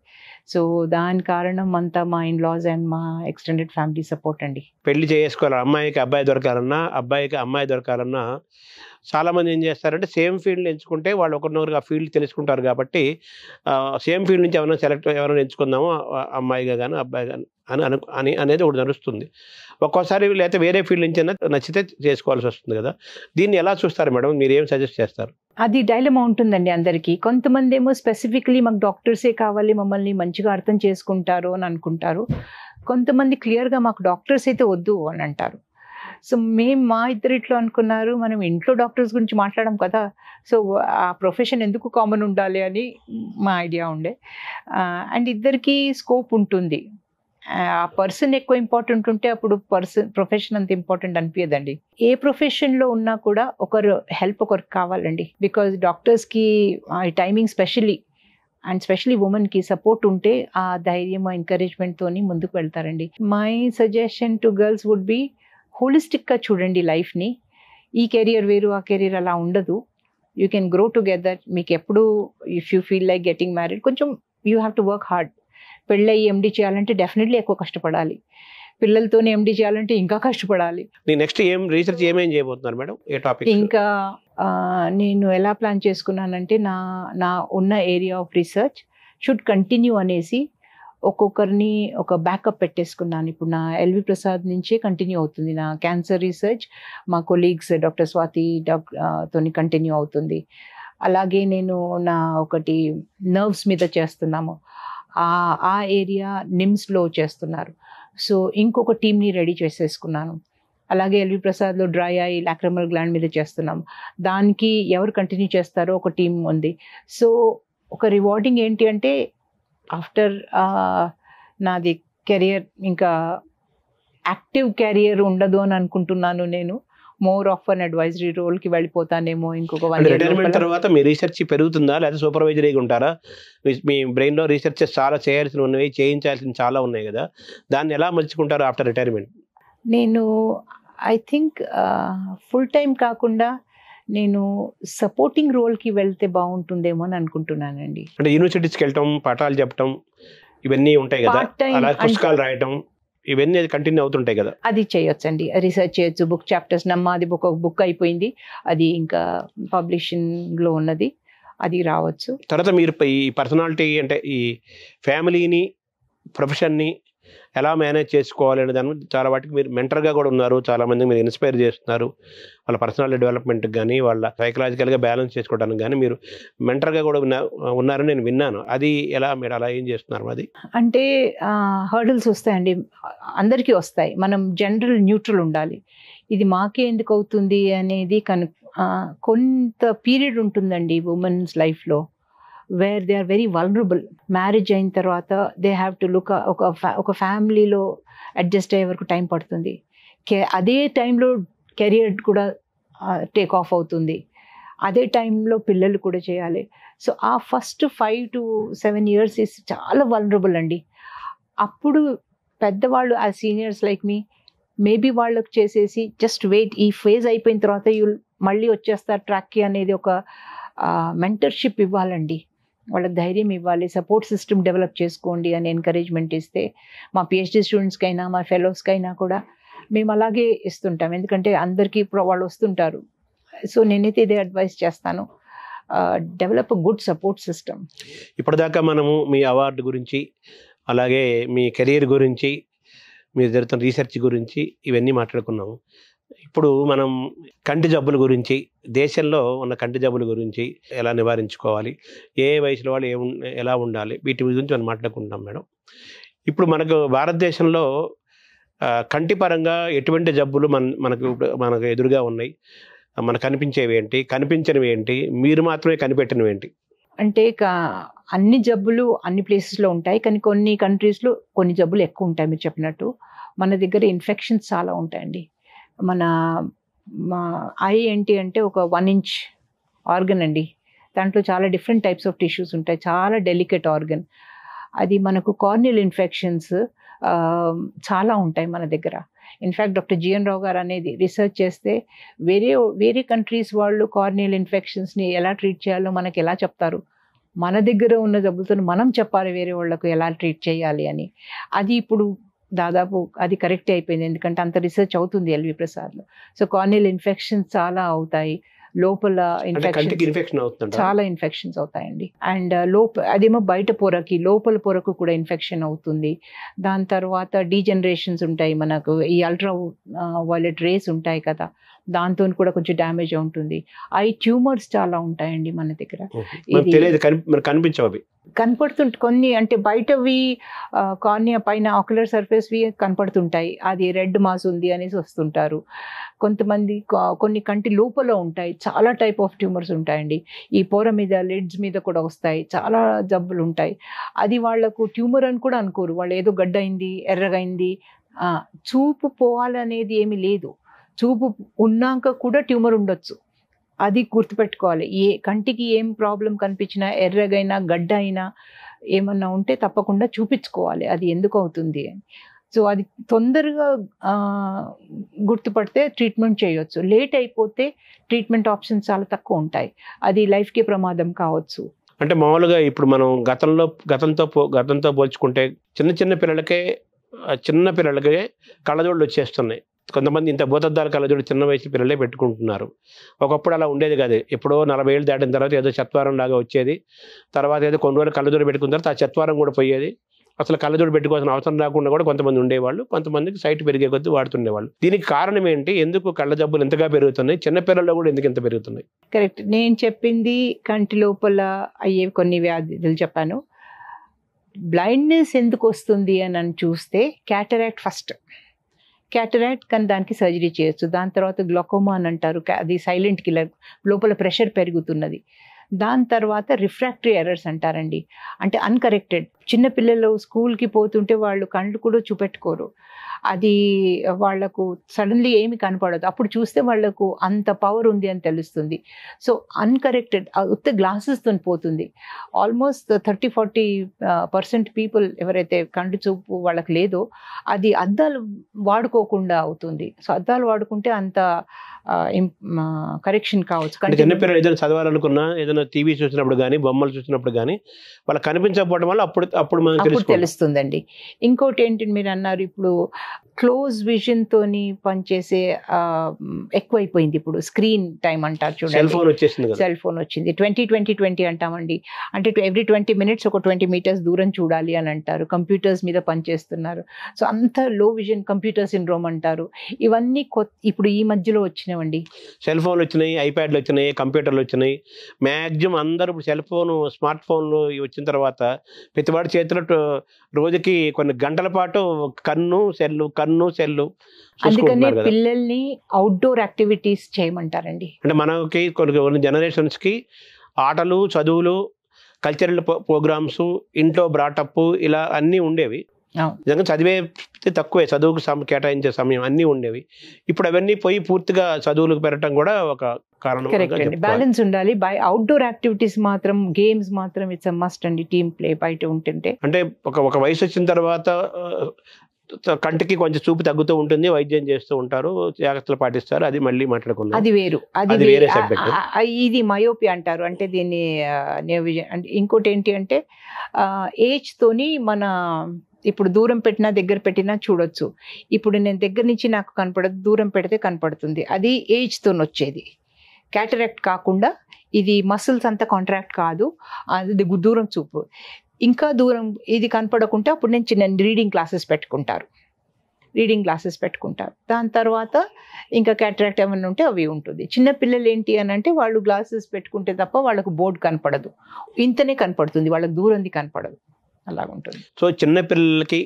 సో దాని కారణం అంతా మా ఇన్లాస్ అండ్ మా ఎక్స్టెండెడ్ ఫ్యామిలీ సపోర్ట్ అండి. పెళ్లి చేసుకోవాలి, అమ్మాయికి అబ్బాయి దొరకాలన్నా, అబ్బాయికి అమ్మాయి దొరకాలన్నా చాలామంది ఏం చేస్తారంటే సేమ్ ఫీల్డ్ ఎంచుకుంటే వాళ్ళు ఒకరినొకరు ఆ ఫీల్డ్ తెలుసుకుంటారు కాబట్టి సేమ్ ఫీల్డ్ నుంచి ఎవరైనా ఎంచుకుందామో అమ్మాయిగా కానీ అబ్బాయి కానీ అని అనేది ఒకటి నడుస్తుంది. ఒక్కోసారి లేకపోతే వేరే ఫీల్డ్ నుంచి నచ్చితే చేసుకోవాల్సి వస్తుంది కదా. దీన్ని ఎలా చూస్తారు మేడం, మీరు ఏం సజెస్ట్ చేస్తారు? అది డైలమా ఉంటుందండి అందరికీ. కొంతమంది ఏమో స్పెసిఫిక్లీ మాకు డాక్టర్సే కావాలి, మమ్మల్ని మంచిగా అర్థం చేసుకుంటారు అని అనుకుంటారు. కొంతమంది క్లియర్గా మాకు డాక్టర్స్ అయితే వద్దు అని అంటారు. సో మా ఇద్దరిట్లో అనుకున్నారు, మనం ఇంట్లో డాక్టర్స్ గురించి మాట్లాడడం కదా, సో ఆ ప్రొఫెషన్ ఎందుకు కామన్ ఉండాలి అని మా ఐడియా ఉండే. అండ్ ఇద్దరికి స్కోప్ ఉంటుంది. ఆ పర్సన్ ఎక్కువ ఇంపార్టెంట్ ఉంటే అప్పుడు ప్రొఫెషన్ అంత ఇంపార్టెంట్ అనిపించదండి. ఏ ప్రొఫెషన్లో ఉన్నా కూడా హెల్ప్ ఒకరికి కావాలండి. బికాజ్ డాక్టర్స్కి టైమింగ్ స్పెషలీ ఉమెన్కి సపోర్ట్ ఉంటే ఆ ధైర్యం, ఎంకరేజ్మెంట్తోని ముందుకు వెళ్తారండి. My suggestion to girls would be, హోలిస్టిక్గా చూడండి లైఫ్ని. ఈ కెరియర్ వేరు, ఆ కెరియర్ అలా ఉండదు. You can grow together. మీకు ఎప్పుడు if you feel like getting married, కొంచెం you have to work hard. పెళ్ళయి ఎండి చేయాలంటే డెఫినెట్లీ ఎక్కువ కష్టపడాలి. పిల్లలతోనే ఎండి చేయాలంటే ఇంకా కష్టపడాలి. నెక్స్ట్ రీసెర్చ్ ఏమేం చేయబోతున్నారు మేడం, ఏ టాపిక్? ఇంకా నేను ఎలా ప్లాన్ చేసుకున్నానంటే నా ఉన్న area of research should continue అనేసి ఒక్కొక్కరిని ఒక బ్యాకప్ పెట్టేసుకున్నాను. ఇప్పుడు నా ఎల్వి ప్రసాద్ నుంచే కంటిన్యూ అవుతుంది నా క్యాన్సర్ రీసెర్చ్. మా కొలీగ్స్ డాక్టర్ స్వాతి తోని కంటిన్యూ అవుతుంది. అలాగే నేను నా ఒకటి నర్వ్స్ మీద చేస్తున్నాము, ఆ ఏరియా నిమ్స్లో చేస్తున్నారు. సో ఇంకొక టీమ్ని రెడీ చేసేసుకున్నాను. అలాగే ఎల్వి ప్రసాద్లో డ్రై ఐ, లాక్రిమల్ గ్లాండ్ మీద చేస్తున్నాం. దానికి ఎవరు కంటిన్యూ చేస్తారో ఒక టీం ఉంది. సో ఒక రివార్డింగ్ ఏంటి అంటే, ఆఫ్టర్ నాది కెరియర్ ఇంకా యాక్టివ్ కెరియర్ ఉండదు అని అనుకుంటున్నాను. నేను మోర్ ఆఫ్ అన్ అడ్వైజరీ రోల్కి వెళ్ళిపోతానేమో ఇంకొక 1 అంటే year రిటైర్మెంట్ లోపల. తర్వాత మీ రీసెర్చ్ పెరుగుతుందా, లేదా సూపర్వైజరీగా ఉంటారా? మీ బ్రెయిన్లో రీసెర్చెస్ చాలా చేయాల్సినవి ఉన్నాయి, చేయించాల్సినవి చాలా ఉన్నాయి కదా, దాన్ని ఎలా మలుచుకుంటారు ఆఫ్టర్ రిటైర్మెంట్? నేను ఐ థింక్ ఫుల్ టైం కాకుండా నేను సపోర్టింగ్ రోల్కి వెళ్తే బాగుంటుందేమో అని అనుకుంటున్నానండి. అంటే యూనివర్సిటీస్కి వెళ్ళటం, పాఠాలు చెప్పటం ఇవన్నీ ఉంటాయి కదా, పార్ట్ టైం అలా పుస్తకాలు రాయటం ఇవన్నీ కంటిన్యూ అవుతుంటాయి కదా. అది చేయొచ్చండి, రీసెర్చ్ చేయొచ్చు. బుక్ చాప్టర్స్ నమ్మాది బుక్ అయిపోయింది, అది ఇంకా పబ్లిషింగ్లో ఉన్నది, అది రావచ్చు. తర్వాత మీరు ఈ పర్సనాలిటీ అంటే ఈ ఫ్యామిలీని, ప్రొఫెషన్ని ఎలా మేనేజ్ చేసుకోవాలి అనే దాని చాలా వాటికి మీరు మెంటర్గా కూడా ఉన్నారు, చాలామంది మీరు ఇన్స్పైర్ చేస్తున్నారు. వాళ్ళ పర్సనాలిటీ డెవలప్మెంట్కి కానీ, వాళ్ళ సైకలాజికల్గా బ్యాలెన్స్ చేసుకోవడానికి కానీ మీరు మెంటర్గా కూడా ఉన్నారని నేను విన్నాను. అది ఎలా, మీరు అలా ఏం చేస్తున్నారు? అది అంటే హర్డల్స్ వస్తాయండి, అందరికీ వస్తాయి. మనం జనరల్ న్యూట్రల్ ఉండాలి. ఇది మాకే ఎందుకు అవుతుంది అనేది కొంత పీరియడ్ ఉంటుందండి ఉమెన్స్ లైఫ్లో, where they are very vulnerable. Marriage అయిన తర్వాత దే హ్యావ్ టు లుక్, ఒక ఫ్యామిలీలో అడ్జస్ట్ అయ్యే వరకు టైం పడుతుంది. అదే టైంలో కెరియర్ కూడా టేక్ ఆఫ్ అవుతుంది, అదే టైంలో పిల్లలు కూడా చేయాలి. సో ఆ ఫస్ట్ 5 to 7 years ఇస్ చాలా వల్నరబుల్ అండి. అప్పుడు పెద్దవాళ్ళు, ఆ సీనియర్స్ లైక్ మీ, మేబీ వాళ్ళకి చేసేసి జస్ట్ వెయిట్, ఈ ఫేజ్ అయిపోయిన తర్వాత మళ్ళీ వచ్చేస్తారు ట్రాక్కి అనేది ఒక మెంటర్షిప్ ఇవ్వాలండి. వాళ్ళకి ధైర్యం ఇవ్వాలి, సపోర్ట్ సిస్టమ్ డెవలప్ చేసుకోండి అని ఎంకరేజ్మెంట్ ఇస్తే, మా పిహెచ్డి స్టూడెంట్స్కైనా మా ఫెలోస్కైనా కూడా మేము అలాగే ఇస్తుంటాం. ఎందుకంటే అందరికీ ఇప్పుడు వాళ్ళు వస్తుంటారు. సో నేనైతే ఇదే అడ్వైస్ చేస్తాను, డెవలప్ గుడ్ సపోర్ట్ సిస్టమ్. ఇప్పటిదాకా మనము మీ అవార్డు గురించి, అలాగే మీ కెరీర్ గురించి, మీరు జరుగుతున్న రీసెర్చ్ గురించి ఇవన్నీ మాట్లాడుకున్నాము. ఇప్పుడు మనం కంటి జబ్బుల గురించి, దేశంలో ఉన్న కంటి జబ్బుల గురించి ఎలా నివారించుకోవాలి, ఏ వయసులో వాళ్ళు ఎలా ఉండాలి, వీటి గురించి మనం మాట్లాడుకుంటున్నాం మేడం. ఇప్పుడు మనకు భారతదేశంలో కంటి పరంగా ఎటువంటి జబ్బులు మనకు ఎదురుగా ఉన్నాయి, మనకు కనిపించేవి ఏంటి, కనిపించనివి ఏంటి, మీరు మాత్రమే కనిపెట్టినవి ఏంటి? అంటే అన్ని జబ్బులు అన్ని ప్లేసెస్లో ఉంటాయి, కానీ కొన్ని కంట్రీస్లో కొన్ని జబ్బులు ఎక్కువ ఉంటాయి. మీరు చెప్పినట్టు మన దగ్గర ఇన్ఫెక్షన్స్ చాలా ఉంటాయండి. మా ఐ ఏంటి అంటే ఒక 1 inch ఆర్గన్ అండి, దాంట్లో చాలా డిఫరెంట్ టైప్స్ ఆఫ్ టిష్యూస్ ఉంటాయి, చాలా డెలికేట్ ఆర్గన్. అది మనకు కార్నియల్ ఇన్ఫెక్షన్స్ చాలా ఉంటాయి మన దగ్గర. ఇన్ఫ్యాక్ట్ డాక్టర్ జిఎన్ రావు గారు అనేది రీసెర్చ్ చేస్తే వేరే కంట్రీస్ వాళ్ళు కార్నియల్ ఇన్ఫెక్షన్స్ని ఎలా ట్రీట్ చేయాలో మనకి ఎలా చెప్తారు, మన దగ్గర ఉన్న జబ్బులతో మనం చెప్పాలి వేరే వాళ్ళకు ఎలా ట్రీట్ చేయాలి అని. అది ఇప్పుడు దాదాపు అది కరెక్ట్ అయిపోయింది, ఎందుకంటే అంత రీసెర్చ్ అవుతుంది ఎల్వి ప్రసాద్లో. సో కార్నియల్ ఇన్ఫెక్షన్స్ చాలా అవుతాయి, లోపల ఇన్ఫెక్షన్ అవుతుంది, చాలా ఇన్ఫెక్షన్స్ అవుతాయండి. అండ్ అదేమో బయట పొరకి, లోపల పొరకు కూడా ఇన్ఫెక్షన్ అవుతుంది. దాని తర్వాత డీజనరేషన్స్ ఉంటాయి, మనకు ఈ అల్ట్రా వైలెట్ రేస్ ఉంటాయి కదా, దాంతో కూడా కొంచెం డ్యామేజ్ ఉంటుంది. ఐ ట్యూమర్స్ చాలా ఉంటాయండి మన దగ్గర, కనపడుతుంటే కొన్ని, అంటే బయటవి కార్నియా పైన ఆక్యులర్ సర్ఫేస్వి కనపడుతుంటాయి, అది రెడ్ మాస్ ఉంది అనేసి వస్తుంటారు. కొంతమంది కొన్ని కంటి లోపల ఉంటాయి, చాలా టైప్ ఆఫ్ ట్యూమర్స్ ఉంటాయండి. ఈ పొర మీద, లిడ్స్ మీద కూడా వస్తాయి, చాలా జబ్బులు ఉంటాయి. అది వాళ్లకు ట్యూమర్ అని కూడా అనుకోరు, వాళ్ళు ఏదో గడ్డైంది, ఎర్రగైంది, చూపు పోవాలనేది ఏమీ లేదు. చూపు ఉన్నాక కూడా ట్యూమర్ ఉండొచ్చు, అది గుర్తుపెట్టుకోవాలి. కంటికి ఏం ప్రాబ్లం కనిపించినా, ఎర్రగైనా గడ్డ అయినా ఏమన్నా ఉంటే తప్పకుండా చూపించుకోవాలి, అది ఎందుకు అవుతుంది అని. సో అది తొందరగా గుర్తుపడితే ట్రీట్మెంట్ చేయొచ్చు, లేట్ అయిపోతే ట్రీట్మెంట్ ఆప్షన్స్ చాలా తక్కువ ఉంటాయి, అది లైఫ్కి ప్రమాదం కావచ్చు. అంటే మామూలుగా ఇప్పుడు మనం గతంతో పోల్చుకుంటే చిన్న పిల్లలకే కళ్ళజోళ్ళు వచ్చేస్తున్నాయి. కొంతమంది ఇంత భూతద్దాల కళ్ళజోడు చిన్న వయసు పిల్లలే పెట్టుకుంటున్నారు. ఒకప్పుడు అలా ఉండేది కాదు, ఎప్పుడో 40 ఏళ్ళు దాటిన తర్వాత ఏదో చత్వారం లాగా వచ్చేది, తర్వాత ఏదో కొన్ని రోజులు కళ్ళజోడు పెట్టుకున్న తర్వాత ఆ చత్వారం కూడా పోయేది, అసలు కళ్ళజోడు పెట్టుకోవాల్సిన అవసరం రాకుండా కూడా కొంతమంది ఉండేవాళ్ళు, కొంతమందికి సైట్ పెరిగే కొద్దీ వాడుతుండేవాళ్ళు. దీనికి కారణం ఏంటి, ఎందుకు కళ్ళ జబ్బులు ఎంతగా పెరుగుతున్నాయి, చిన్నపిల్లల్లో కూడా ఎందుకు ఎంత పెరుగుతున్నాయి? కరెక్ట్, నేను చెప్పింది కంటి లోపల అయ్యే కొన్ని వ్యాధులు చెప్పాను. బ్లైండ్నెస్ ఎందుకు వస్తుంది అని చూస్తే క్యాటరాక్ట్ ఫస్ట్, క్యాటరాక్ట్ కానీ దానికి సర్జరీ చేయొచ్చు. దాని తర్వాత గ్లాకోమా అని అంటారు, అది సైలెంట్ కిల్లర్, లోపల ప్రెషర్ పెరుగుతున్నది. దాని తర్వాత రిఫ్రాక్టరీ ఎర్రర్స్ అంటారండి, అంటే అన్కరెక్టెడ్. చిన్నపిల్లలు స్కూల్కి పోతుంటే వాళ్ళు కళ్ళు కూడా చూపెట్టుకోరు, అది వాళ్ళకు సడన్లీ ఏమి కనపడదు. అప్పుడు చూస్తే వాళ్ళకు అంత పవర్ ఉంది అని తెలుస్తుంది. సో అన్కరెక్టెడ్ ఉత్త గ్లాసెస్తో పోతుంది. ఆల్మోస్ట్ 30-40% పీపుల్ ఎవరైతే కంటి చూపు వాళ్ళకి లేదో అది అద్దాలు వాడుకోకుండా అవుతుంది. సో అద్దాలు వాడుకుంటే అంత కరెక్షన్ కావచ్చు. చిన్నపిల్లలు ఏదైనా చదవాలనుకున్నా, ఏదైనా టీవీ చూసినప్పుడు కానీ, బొమ్మలు చూసినప్పుడు కానీ వాళ్ళకి కనిపించకపోవడం వల్ల అప్పుడు మనకు తెలుస్తుందండి. ఇంకోటి ఏంటి మీరు అన్నారు, ఇప్పుడు క్లోజ్ విజన్ తోని పనిచేసే ఎక్కువైపోయింది. ఇప్పుడు స్క్రీన్ టైం అంటారు చూడండి, సెల్ ఫోన్ వచ్చేసింది, సెల్ ఫోన్ వచ్చింది. 20-20-20 అంటామండి. అంటే ఎవ్రీ 20 minutes ఒక 20 meters దూరం చూడాలి అని అంటారు. కంప్యూటర్స్ మీద పనిచేస్తున్నారు. సో అంత లో విజన్ కంప్యూటర్ సిండ్రోమ్ అంటారు. ఇవన్నీ ఇప్పుడు ఈ మధ్యలో వచ్చినవండి. సెల్ ఫోన్లు వచ్చినాయి, ఐప్యాడ్లు వచ్చినాయి, కంప్యూటర్లు వచ్చినాయి. మ్యాక్సిమం అందరూ ఇప్పుడు సెల్ ఫోన్, స్మార్ట్ ఫోన్లు వచ్చిన తర్వాత ప్రతివాడి చేతిలో రోజుకి కొన్ని గంటల పాటు కన్ను సెల్లు. అందుకని పిల్లల్ని అవుట్డోర్ యాక్టివిటీస్ చేయమంటారండి. అంటే మనకి కొన్ని జనరేషన్స్కి ఆటలు, చదువులు, కల్చరల్ ప్రోగ్రామ్స్, ఇంట్లో బ్రాటప్ ఇలా అన్నీ ఉండేవి. నిజంగా చదివే తక్కువే, చదువుకు కేటాయించే సమయం అన్నీ ఉండేవి. ఇప్పుడు అవన్నీ పోయి పూర్తిగా చదువులకు పెరగటం కూడా ఒక కారణం. బ్యాలెన్స్ ఉండాలి. అవుట్డోర్ యాక్టివిటీస్ మాత్రం, గేమ్స్ మాత్రం ఇట్స్ మస్ట్ అండి. టీమ్ ప్లే బయట ఉంటుంటే, అంటే ఒక వయసు వచ్చిన తర్వాత కంటికి కొంచెం చూపు తగ్గుతూ ఉంటుంది, వైద్యం చేస్తూ ఉంటారు, జాగ్రత్తలు పాటిస్తారు. అది మళ్ళీ మాట్లాడుకుందాం, అది వేరు. అది వేరే సబ్జెక్ట్. ఇది మయోపియా అంటారు. అంటే దీన్ని అంటే ఇంకోటి ఏంటి అంటే ఏజ్ తోని మన ఇప్పుడు దూరం పెట్టినా దగ్గర పెట్టినా చూడొచ్చు. ఇప్పుడు నేను దగ్గర నుంచి నాకు కనపడదు, దూరం పెడితే కనపడుతుంది. అది ఏజ్ తోని వచ్చేది. క్యాటరాక్ట్ కాకుండా ఇది మసిల్స్ అంతా కాంట్రాక్ట్ కాదు, అది దూరం చూపు. ఇంకా దూరం ఇది కనపడకుంటే అప్పుడు నేను రీడింగ్ క్లాసెస్ పెట్టుకుంటారు. దాని తర్వాత ఇంకా క్యాటరాక్ట్ ఏమైనా ఉంటే అవి ఉంటుంది. చిన్న పిల్లలు ఏంటి అని అంటే వాళ్ళు గ్లాసెస్ పెట్టుకుంటే తప్ప వాళ్ళకు బోర్డు కనపడదు, ఇంతనే కనపడుతుంది, వాళ్ళకి దూరంది కనపడదు, అలాగుంటుంది. సో చిన్నపిల్లలకి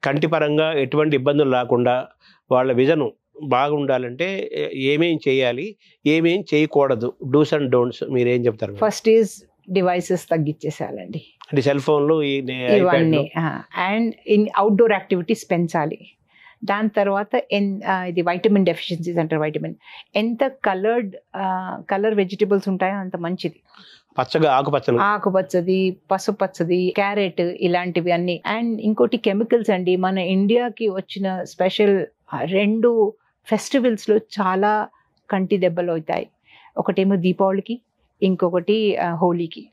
కంటి పరంగా ఎటువంటి ఇబ్బందులు రాకుండా వాళ్ళ విజన్ బాగుండాలంటే ఏమేం చేయాలి, ఏమేం చేయకూడదు, డూస్ అండ్ డోంట్స్ మీరేం చెప్తారు? ఫస్ట్ ఈజ్ డివైసెస్ తగ్గించేసాలండి, అంటే సెల్ ఫోన్లు ఇవన్నీ. అండ్ అవుట్డోర్ యాక్టివిటీస్ పెంచాలి. దాని తర్వాత ఇది వైటమిన్ డెఫిషియన్సీస్ అంటారు. వైటమిన్ ఎంత కలర్ వెజిటబుల్స్ ఉంటాయో అంత మంచిది. పచ్చగా ఆకుపచ్చది, పసుపచ్చది, క్యారెట్, ఇలాంటివి అన్ని. అండ్ ఇంకోటి కెమికల్స్ అండి. మన ఇండియాకి వచ్చిన స్పెషల్ 2 ఫెస్టివల్స్లో చాలా కంటి దెబ్బలు అవుతాయి. ఒకటేమో దీపావళికి, ఇంకొకటి హోలీకి.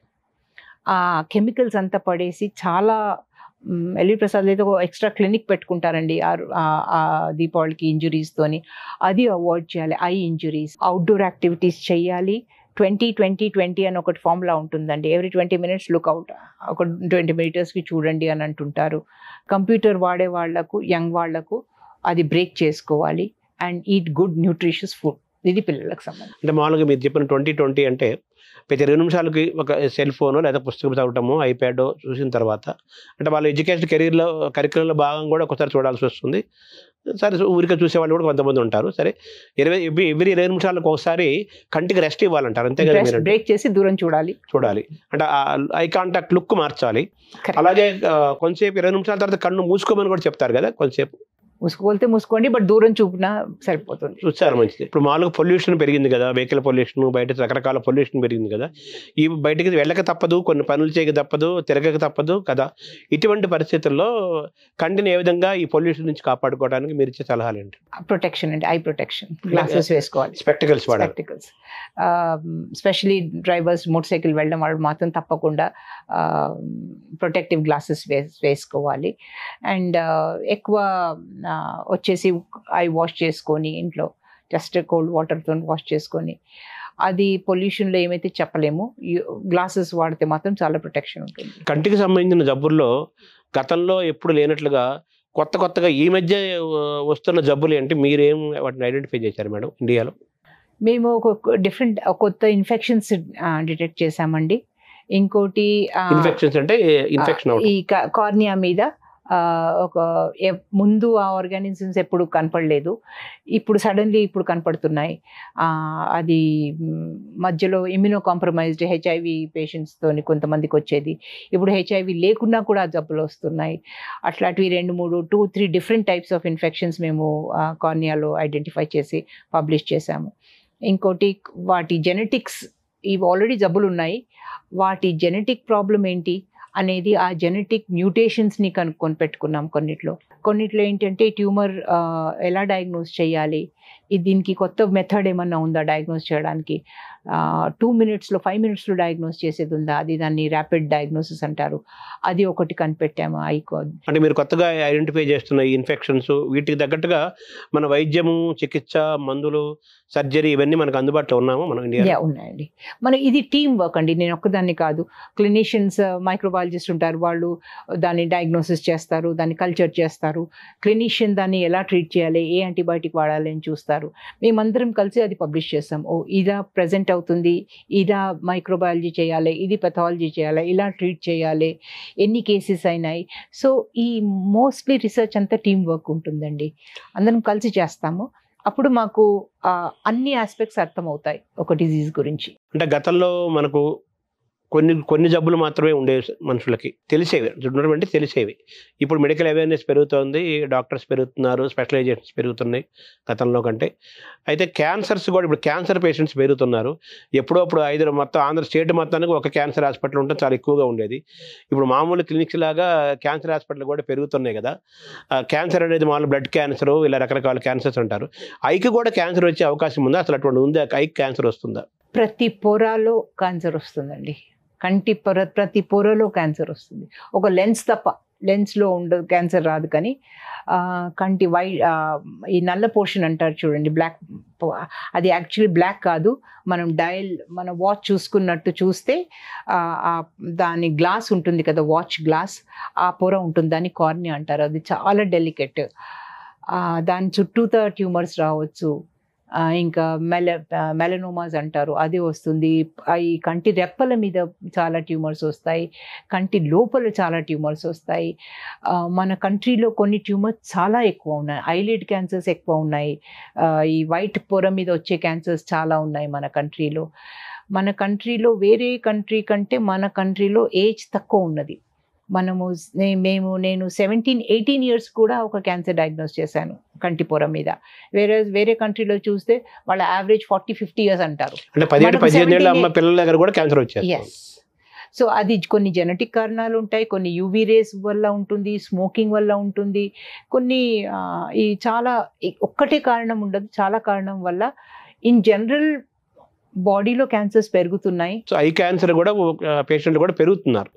ఆ కెమికల్స్ అంతా పడేసి చాలా ఎల్వి ప్రసాద్ అయితే ఎక్స్ట్రా క్లినిక్ పెట్టుకుంటారండి ఆ దీపావళికి ఇంజురీస్తోని. అది అవాయిడ్ చేయాలి. I injuries. అవుట్డోర్ యాక్టివిటీస్ చేయాలి. 20-20-20 అని ఒకటి ఫార్ములా ఉంటుందండి. ఎవ్రీ 20 minutes లుక్అవుట్, ఒక 20 meters చూడండి అని అంటుంటారు. కంప్యూటర్ వాడే వాళ్లకు, యంగ్ వాళ్లకు అది బ్రేక్ చేసుకోవాలి. And eat good nutritious food. ఇది పిల్లలకు సంబంధించి. అంటే మామూలుగా మీరు చెప్పిన 20-20 అంటే ప్రతి 2 నిమిషాలకి ఒక సెల్ ఫోను లేదా పుస్తకం చదవటము, ఐప్యాడ్ చూసిన తర్వాత అంటే వాళ్ళ ఎడ్యుకేషన్ కరిక్యులంలో భాగం కూడా ఒకసారి చూడాల్సి వస్తుంది. సరే, ఊరికే చూసేవాళ్ళు కూడా కొంతమంది ఉంటారు. సరే, ఎవ్రీ 20 నిమిషాలకు ఒకసారి కంటికి రెస్ట్ ఇవ్వాలంటారు, అంతే కదా? బ్రేక్ చేసి దూరం చూడాలి. అంటే ఐ కాంటాక్ట్ లుక్ మార్చాలి. అలాగే కొంతసేపు 20 నిమిషాల తర్వాత కన్ను మూసుకోమని కూడా చెప్తారు కదా. కొంతసేపు మూసుకోండి, బట్ దూరం చూపినా సరిపోతుంది. చూస్తారు, మంచిది. ఇప్పుడు మామూలుగా పొల్యూషన్ పెరిగింది కదా, వెహికల్ పొల్యూషన్, బయట రకరకాల పొల్యూషన్ పెరిగింది కదా. ఈ బయటకి వెళ్ళక తప్పదు, కొన్ని పనులు చేయక తప్పదు, తిరగక తప్పదు కదా. ఇటువంటి పరిస్థితుల్లో కంటిని ఏ విధంగా ఈ పొల్యూషన్ నుంచి కాపాడుకోవడానికి మీరు ఇచ్చే సలహాలు ఏంటి? ప్రొటెక్షన్ అండి, ఐ ప్రొటెక్షన్. గ్లాసెస్ వేసుకోవాలి, స్పెక్టికల్స్ వాడాలి. స్పెషలీ డ్రైవర్స్, మోటార్ సైకిల్ వెళ్ళడం వాళ్ళు మాత్రం తప్పకుండా ప్రొటెక్టివ్ గ్లాసెస్ వేసుకోవాలి. అండ్ ఎక్కువ వచ్చేసి ఐ వాష్ చేసుకొని ఇంట్లో జస్ట్ కోల్డ్ వాటర్తో వాష్ చేసుకొని, అది పొల్యూషన్లో ఏమైతే చెప్పలేము. గ్లాసెస్ వాడితే మాత్రం చాలా ప్రొటెక్షన్ ఉంటుంది. కంటికి సంబంధించిన జబ్బుల్లో గతంలో ఎప్పుడు లేనట్లుగా కొత్తగా ఈ మధ్య వస్తున్న జబ్బులు ఏంటి, మీరేం వాటిని ఐడెంటిఫై చేశారు మేడం ఇండియాలో? మేము కొత్త ఇన్ఫెక్షన్స్ డిటెక్ట్ చేసామండి. ఇంకోటి ఇన్ఫెక్షన్స్ అంటే ఈ కార్నియా మీద ఒక ముందు ఆ ఆర్గానిజమ్స్ ఎప్పుడు కనపడలేదు, ఇప్పుడు సడన్లీ ఇప్పుడు కనపడుతున్నాయి. అది మధ్యలో ఇమ్యూనో కాంప్రమైజ్డ్ హెచ్ఐవి పేషెంట్స్తోని కొంతమందికి వచ్చేది, ఇప్పుడు హెచ్ఐవి లేకున్నా కూడా ఆ జబ్బులు వస్తున్నాయి. అట్లాంటివి 2-3 డిఫరెంట్ టైప్స్ ఆఫ్ ఇన్ఫెక్షన్స్ మేము కార్నియాలో ఐడెంటిఫై చేసి పబ్లిష్ చేశాము. ఇంకోటి వాటి జెనెటిక్స్, ఇవి ఆల్రెడీ జబ్బులు ఉన్నాయి, వాటి జెనెటిక్ ప్రాబ్లం ఏంటి అనేది ఆ జెనెటిక్ మ్యూటేషన్స్ని కనుక్కొని పెట్టుకున్నాం. కొన్నిట్లో ఏంటంటే ట్యూమర్ ఎలా డయాగ్నోస్ చేయాలి, దీనికి కొత్త మెథడ్ ఏమన్నా ఉందా డయాగ్నోస్ చేయడానికి, 2 minutesలో 5 minutesలో డయాగ్నోస్ చేసేది ఉందా, అది దాన్ని ర్యాపిడ్ డయాగ్నోసిస్ అంటారు, అది ఒకటి కనిపెట్టాము. అంటే మీరు కొత్తగా ఐడెంటిఫై చేస్తున్న ఈ ఇన్ఫెక్షన్స్ వీటికి తగ్గట్టుగా మన వైద్యము, చికిత్స, మందులు, సర్జరీ ఇవన్నీ మనకు అందుబాటులో ఉన్నాము మనం ఇండియా ఉన్నాయండి. ఇది టీమ్ వర్క్ అండి, నేను ఒక్కదాన్ని కాదు. క్లినిషియన్స్, మైక్రోబయాలజిస్ట్ ఉంటారు, వాళ్ళు దాన్ని డయాగ్నోసిస్ చేస్తారు, దాన్ని కల్చర్ చేస్తారు. క్లినిషియన్ దాన్ని ఎలా ట్రీట్ చేయాలి, ఏ యాంటీబయాటిక్ వాడాలి అని చూస్తారు. మేమందరం కలిసి అది పబ్లిష్ చేస్తాం. ఇదా ప్రెజెంట్ అవుతుంది, ఇదా మైక్రోబయాలజీ చేయాలి, ఇది పెథాలజీ చేయాలి, ఇలా ట్రీట్ చేయాలి, ఎన్ని కేసెస్ అయినాయి. సో ఈ మోస్ట్లీ రీసెర్చ్ అంతా టీమ్ వర్క్ ఉంటుందండి, అందరం కలిసి చేస్తాము. అప్పుడు మాకు అన్ని ఆస్పెక్ట్స్ అర్థమవుతాయి ఒక డిజీజ్ గురించి. అంటే గతంలో మనకు కొన్ని జబ్బులు మాత్రమే ఉండేవి, మనుషులకి తెలిసేవి ఉన్నటువంటి తెలిసేవి. ఇప్పుడు మెడికల్ అవేర్నెస్ పెరుగుతోంది, డాక్టర్స్ పెరుగుతున్నారు, స్పెషలైజేషన్స్ పెరుగుతున్నాయి గతంలో కంటే. అయితే క్యాన్సర్స్ కూడా ఇప్పుడు క్యాన్సర్ పేషెంట్స్ పెరుగుతున్నారు. ఎప్పుడప్పుడు మొత్తం ఆంధ్ర స్టేట్ మొత్తానికి ఒక క్యాన్సర్ హాస్పిటల్ ఉంటే చాలా ఎక్కువగా ఉండేది. ఇప్పుడు మామూలు క్లినిక్స్ లాగా క్యాన్సర్ హాస్పిటల్ కూడా పెరుగుతున్నాయి కదా. క్యాన్సర్ అనేది మామూలు బ్లడ్ క్యాన్సర్, ఇలా రకరకాల క్యాన్సర్స్ అంటారు. ఐకి కూడా క్యాన్సర్ వచ్చే అవకాశం ఉందా, అసలు అటువంటి ఉందా, ఐకి క్యాన్సర్ వస్తుందా? ప్రతి పొరలో క్యాన్సర్ వస్తుందండి, కంటి ప్రతి పొరలో క్యాన్సర్ వస్తుంది. ఒక లెన్స్ తప్ప, లెన్స్లో ఉండదు క్యాన్సర్ రాదు, కానీ కంటి ఈ నల్ల పోర్షన్ అంటారు చూడండి, బ్లాక్, అది యాక్చువల్లీ బ్లాక్ కాదు. మన వాచ్ చూసుకున్నట్టు చూస్తే దాని గ్లాస్ ఉంటుంది కదా, వాచ్ గ్లాస్, ఆ పొర ఉంటుంది, దాన్ని కార్నియా అంటారు. అది చాలా డెలికేట్, దాని చుట్టూతా ట్యూమర్స్ రావచ్చు. ఇంకా మెలనోమాస్ అంటారు, అది వస్తుంది. ఈ కంటి రెప్పల మీద చాలా ట్యూమర్స్ వస్తాయి, కంటి లోపల చాలా ట్యూమర్స్ వస్తాయి. మన కంట్రీలో కొన్ని ట్యూమర్స్ చాలా ఎక్కువ ఉన్నాయి, ఐలిడ్ క్యాన్సర్స్ ఎక్కువ ఉన్నాయి, ఈ వైట్ పొర మీద వచ్చే క్యాన్సర్స్ చాలా ఉన్నాయి మన కంట్రీలో. వేరే కంట్రీ కంటే మన కంట్రీలో ఏజ్ తక్కువ ఉన్నది. నేను 17-18 years కూడా ఒక క్యాన్సర్ డయాగ్నోస్ చేశాను కంటి పొర మీద. వేరే కంట్రీలో చూస్తే వాళ్ళ యావరేజ్ 40-50 years అంటారు. అంటే 17-18 ఏళ్ల అమ్మ పిల్లల దగ్గర కూడా క్యాన్సర్ వచ్చేది. సో అది కొన్ని జెనెటిక్ కారణాలు ఉంటాయి, కొన్ని యూవీ రేస్ వల్ల ఉంటుంది, స్మోకింగ్ వల్ల ఉంటుంది, కొన్ని ఈ చాలా ఒక్కటే కారణం ఉండదు, చాలా కారణం వల్ల ఇన్ జనరల్ బాడీలో క్యాన్సర్స్ పెరుగుతున్నాయి. సో ఐ క్యాన్సర్ కూడా పేషెంట్లు కూడా పెరుగుతున్నారు.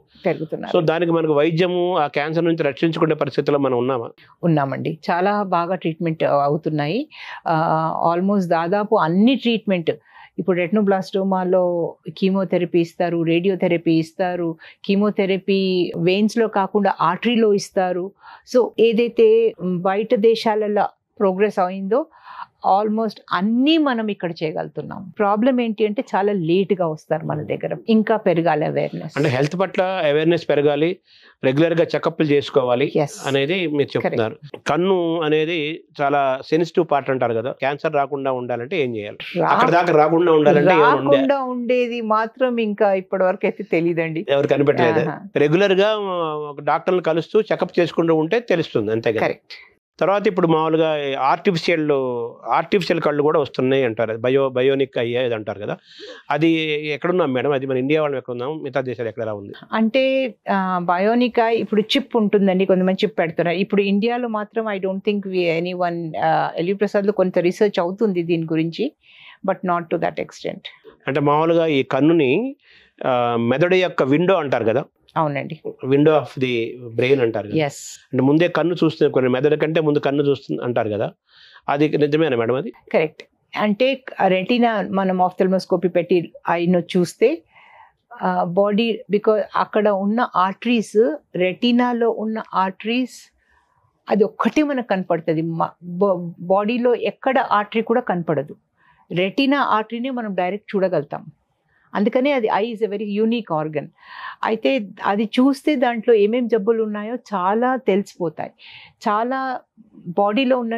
సో దానికి మనకు వైద్యము ఆ క్యాన్సర్ నుంచి రక్షించుకునే పరిస్థితుల్లో మనం ఉన్నామండి. చాలా బాగా ట్రీట్మెంట్ అవుతున్నాయి. ఆల్మోస్ట్ దాదాపు అన్ని ట్రీట్మెంట్, ఇప్పుడు రెటినోబ్లాస్టోమాలో కీమోథెరపీ ఇస్తారు, రేడియోథెరపీ ఇస్తారు, కీమోథెరపీ వెయిన్స్లో కాకుండా ఆర్టరీలో ఇస్తారు. సో ఏదైతే బయట దేశాలలో ప్రోగ్రెస్ అయిందో ఆల్మోస్ట్ అన్నీ మనం ఇక్కడ చేయగలుగుతున్నాం. ప్రాబ్లం ఏంటి అంటే చాలా లేట్గా వస్తారు మన దగ్గర. ఇంకా పెరగాలి అవేర్నెస్, అంటే హెల్త్ పట్ల అవేర్నెస్ పెరగాలి, రెగ్యులర్గా చెకప్లు చేసుకోవాలి అనేది మీరు చెప్తున్నారు. కన్ను అనేది చాలా సెన్సిటివ్ పార్ట్ అంటారు కదా, క్యాన్సర్ రాకుండా ఉండాలంటే ఏం చేయాలి? అక్కడ దాకా రాకుండా ఉండాలంటే ఉండేది మాత్రం ఇంకా ఇప్పటి వరకు అయితే తెలియదండి, ఎవరు కనిపెట్టలేదు. రెగ్యులర్గా డాక్టర్లు కలుస్తూ చెకప్ చేసుకుంటూ ఉంటే తెలుస్తుంది, అంతే కదా. తర్వాత ఇప్పుడు మామూలుగా ఆర్టిఫిషియల్ కళ్ళు కూడా వస్తున్నాయి అంటారు, బయోనిక్ అయ్యాయి అంటారు కదా. అది ఎక్కడున్నాం మేడం? అది మన ఇండియా వాళ్ళు ఎక్కడ ఉన్నాం, మిగతా దేశాలు ఎక్కడ ఉంది? అంటే బయోనిక్ ఐ ఇప్పుడు చిప్ ఉంటుందండి, కొంతమంది చిప్ పెడుతున్నారు. ఇప్పుడు ఇండియాలో మాత్రం I don't think anyone, LV ప్రసాద్లో కొంత రీసెర్చ్ అవుతుంది దీని గురించి, but not to that extent. అంటే మామూలుగా ఈ కన్నుని మెదడు యొక్క విండో అంటారు కదా. అవునండి, విండో ఆఫ్ ది బ్రెయిన్ అంటారు కదా. అంటే ముందే కన్ను చూస్తుంది, కొన్ని మెదడు కంటే ముందు కన్ను చూస్తుంది అంటారు కదా, అది నిజమేనా మేడం? అది కరెక్ట్. అంటే రెటీనా మనం ఆఫ్థల్మోస్కోపీ పెట్టి ఐను చూస్తే బాడీ, బికాజ్ అక్కడ ఉన్న ఆర్టరీస్, రెటీనాలో ఉన్న ఆర్టరీస్ అది ఒక్కటే మనకు కనపడుతుంది. బాడీలో ఎక్కడ ఆర్టరీ కూడా కనపడదు. రెటీనా ఆర్టరీని మనం డైరెక్ట్ చూడగలుగుతాం. అందుకనే అది I is a very unique organ. అయితే అది చూస్తే దాంట్లో ఏమేమి జబ్బులు ఉన్నాయో చాలా తెలిసిపోతాయి. చాలా బాడీలో ఉన్న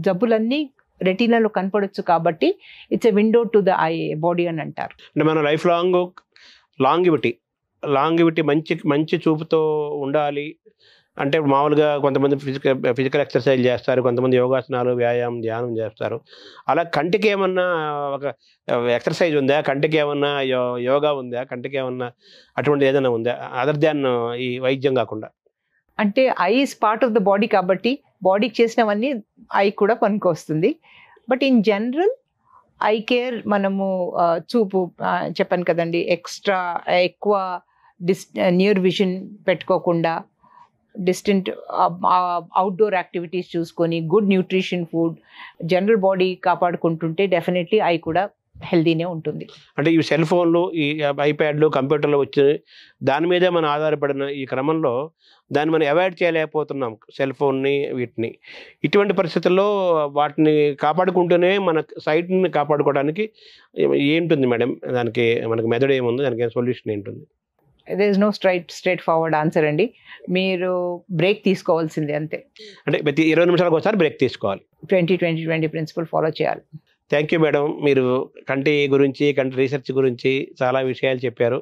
జబ్బులన్నీ రెటీనాలో కనపడొచ్చు కాబట్టి it's a window to the I body అని అంటారు. అంటే మనం లైఫ్ లాంగివిటీ మంచి చూపుతో ఉండాలి అంటే మామూలుగా కొంతమంది ఫిజికల్ ఎక్సర్సైజ్ చేస్తారు, కొంతమంది యోగాసనాలు, వ్యాయామం, ధ్యానం చేస్తారు. అలా కంటికి ఏమన్నా ఒక ఎక్సర్సైజ్ ఉందా, కంటికి ఏమన్నా యోగా ఉందా, కంటికి ఏమన్నా అటువంటి ఏదైనా ఉందా అదర్ దాన్ ఈ వైద్యం కాకుండా? అంటే eye is part of the body కాబట్టి బాడీకి చేసినవన్నీ ఐ కూడా పనికొస్తుంది. But in general eye care మనము చూపు చెప్పాను కదండి, ఎక్కువ నియర్ విజన్ పెట్టుకోకుండా డిస్టెంట్ అవుట్డోర్ యాక్టివిటీస్ చూసుకొని good nutrition food general body కాపాడుకుంటుంటే డెఫినెట్లీ ఐ కూడా హెల్దీనే ఉంటుంది. అంటే ఈ సెల్ ఫోన్లు, ఈ ఐప్యాడ్లు, కంప్యూటర్లు వచ్చి దాని మీదే మనం ఆధారపడిన ఈ క్రమంలో దాన్ని మనం అవాయిడ్ చేయలేకపోతున్నాం, సెల్ ఫోన్ని వీటిని. ఇటువంటి పరిస్థితుల్లో వాటిని కాపాడుకుంటూనే మన సైట్ని కాపాడుకోవడానికి ఏంటుంది మేడం? దానికి మనకి మెథడ్ ఏముంది, దానికి సొల్యూషన్ ఏంటుంది? There is no straight forward answer అండి. మీరు బ్రేక్ తీసుకోవాల్సిందే అంతే. అంటే ప్రతి 20 నిమిషాలకు ఒకసారి బ్రేక్ తీసుకోవాలి. 20-20-20 ప్రిన్సిపల్ ఫాలో చేయాలి. Thank you madam. మీరు కంటి గురించి, కంటి రీసెర్చ్ గురించి చాలా విషయాలు చెప్పారు.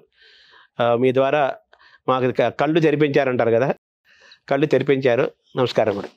మీ ద్వారా మాకు కళ్ళు తెరిపించారంటారు కదా, కళ్ళు తెరిపించారు. నమస్కారం మేడం.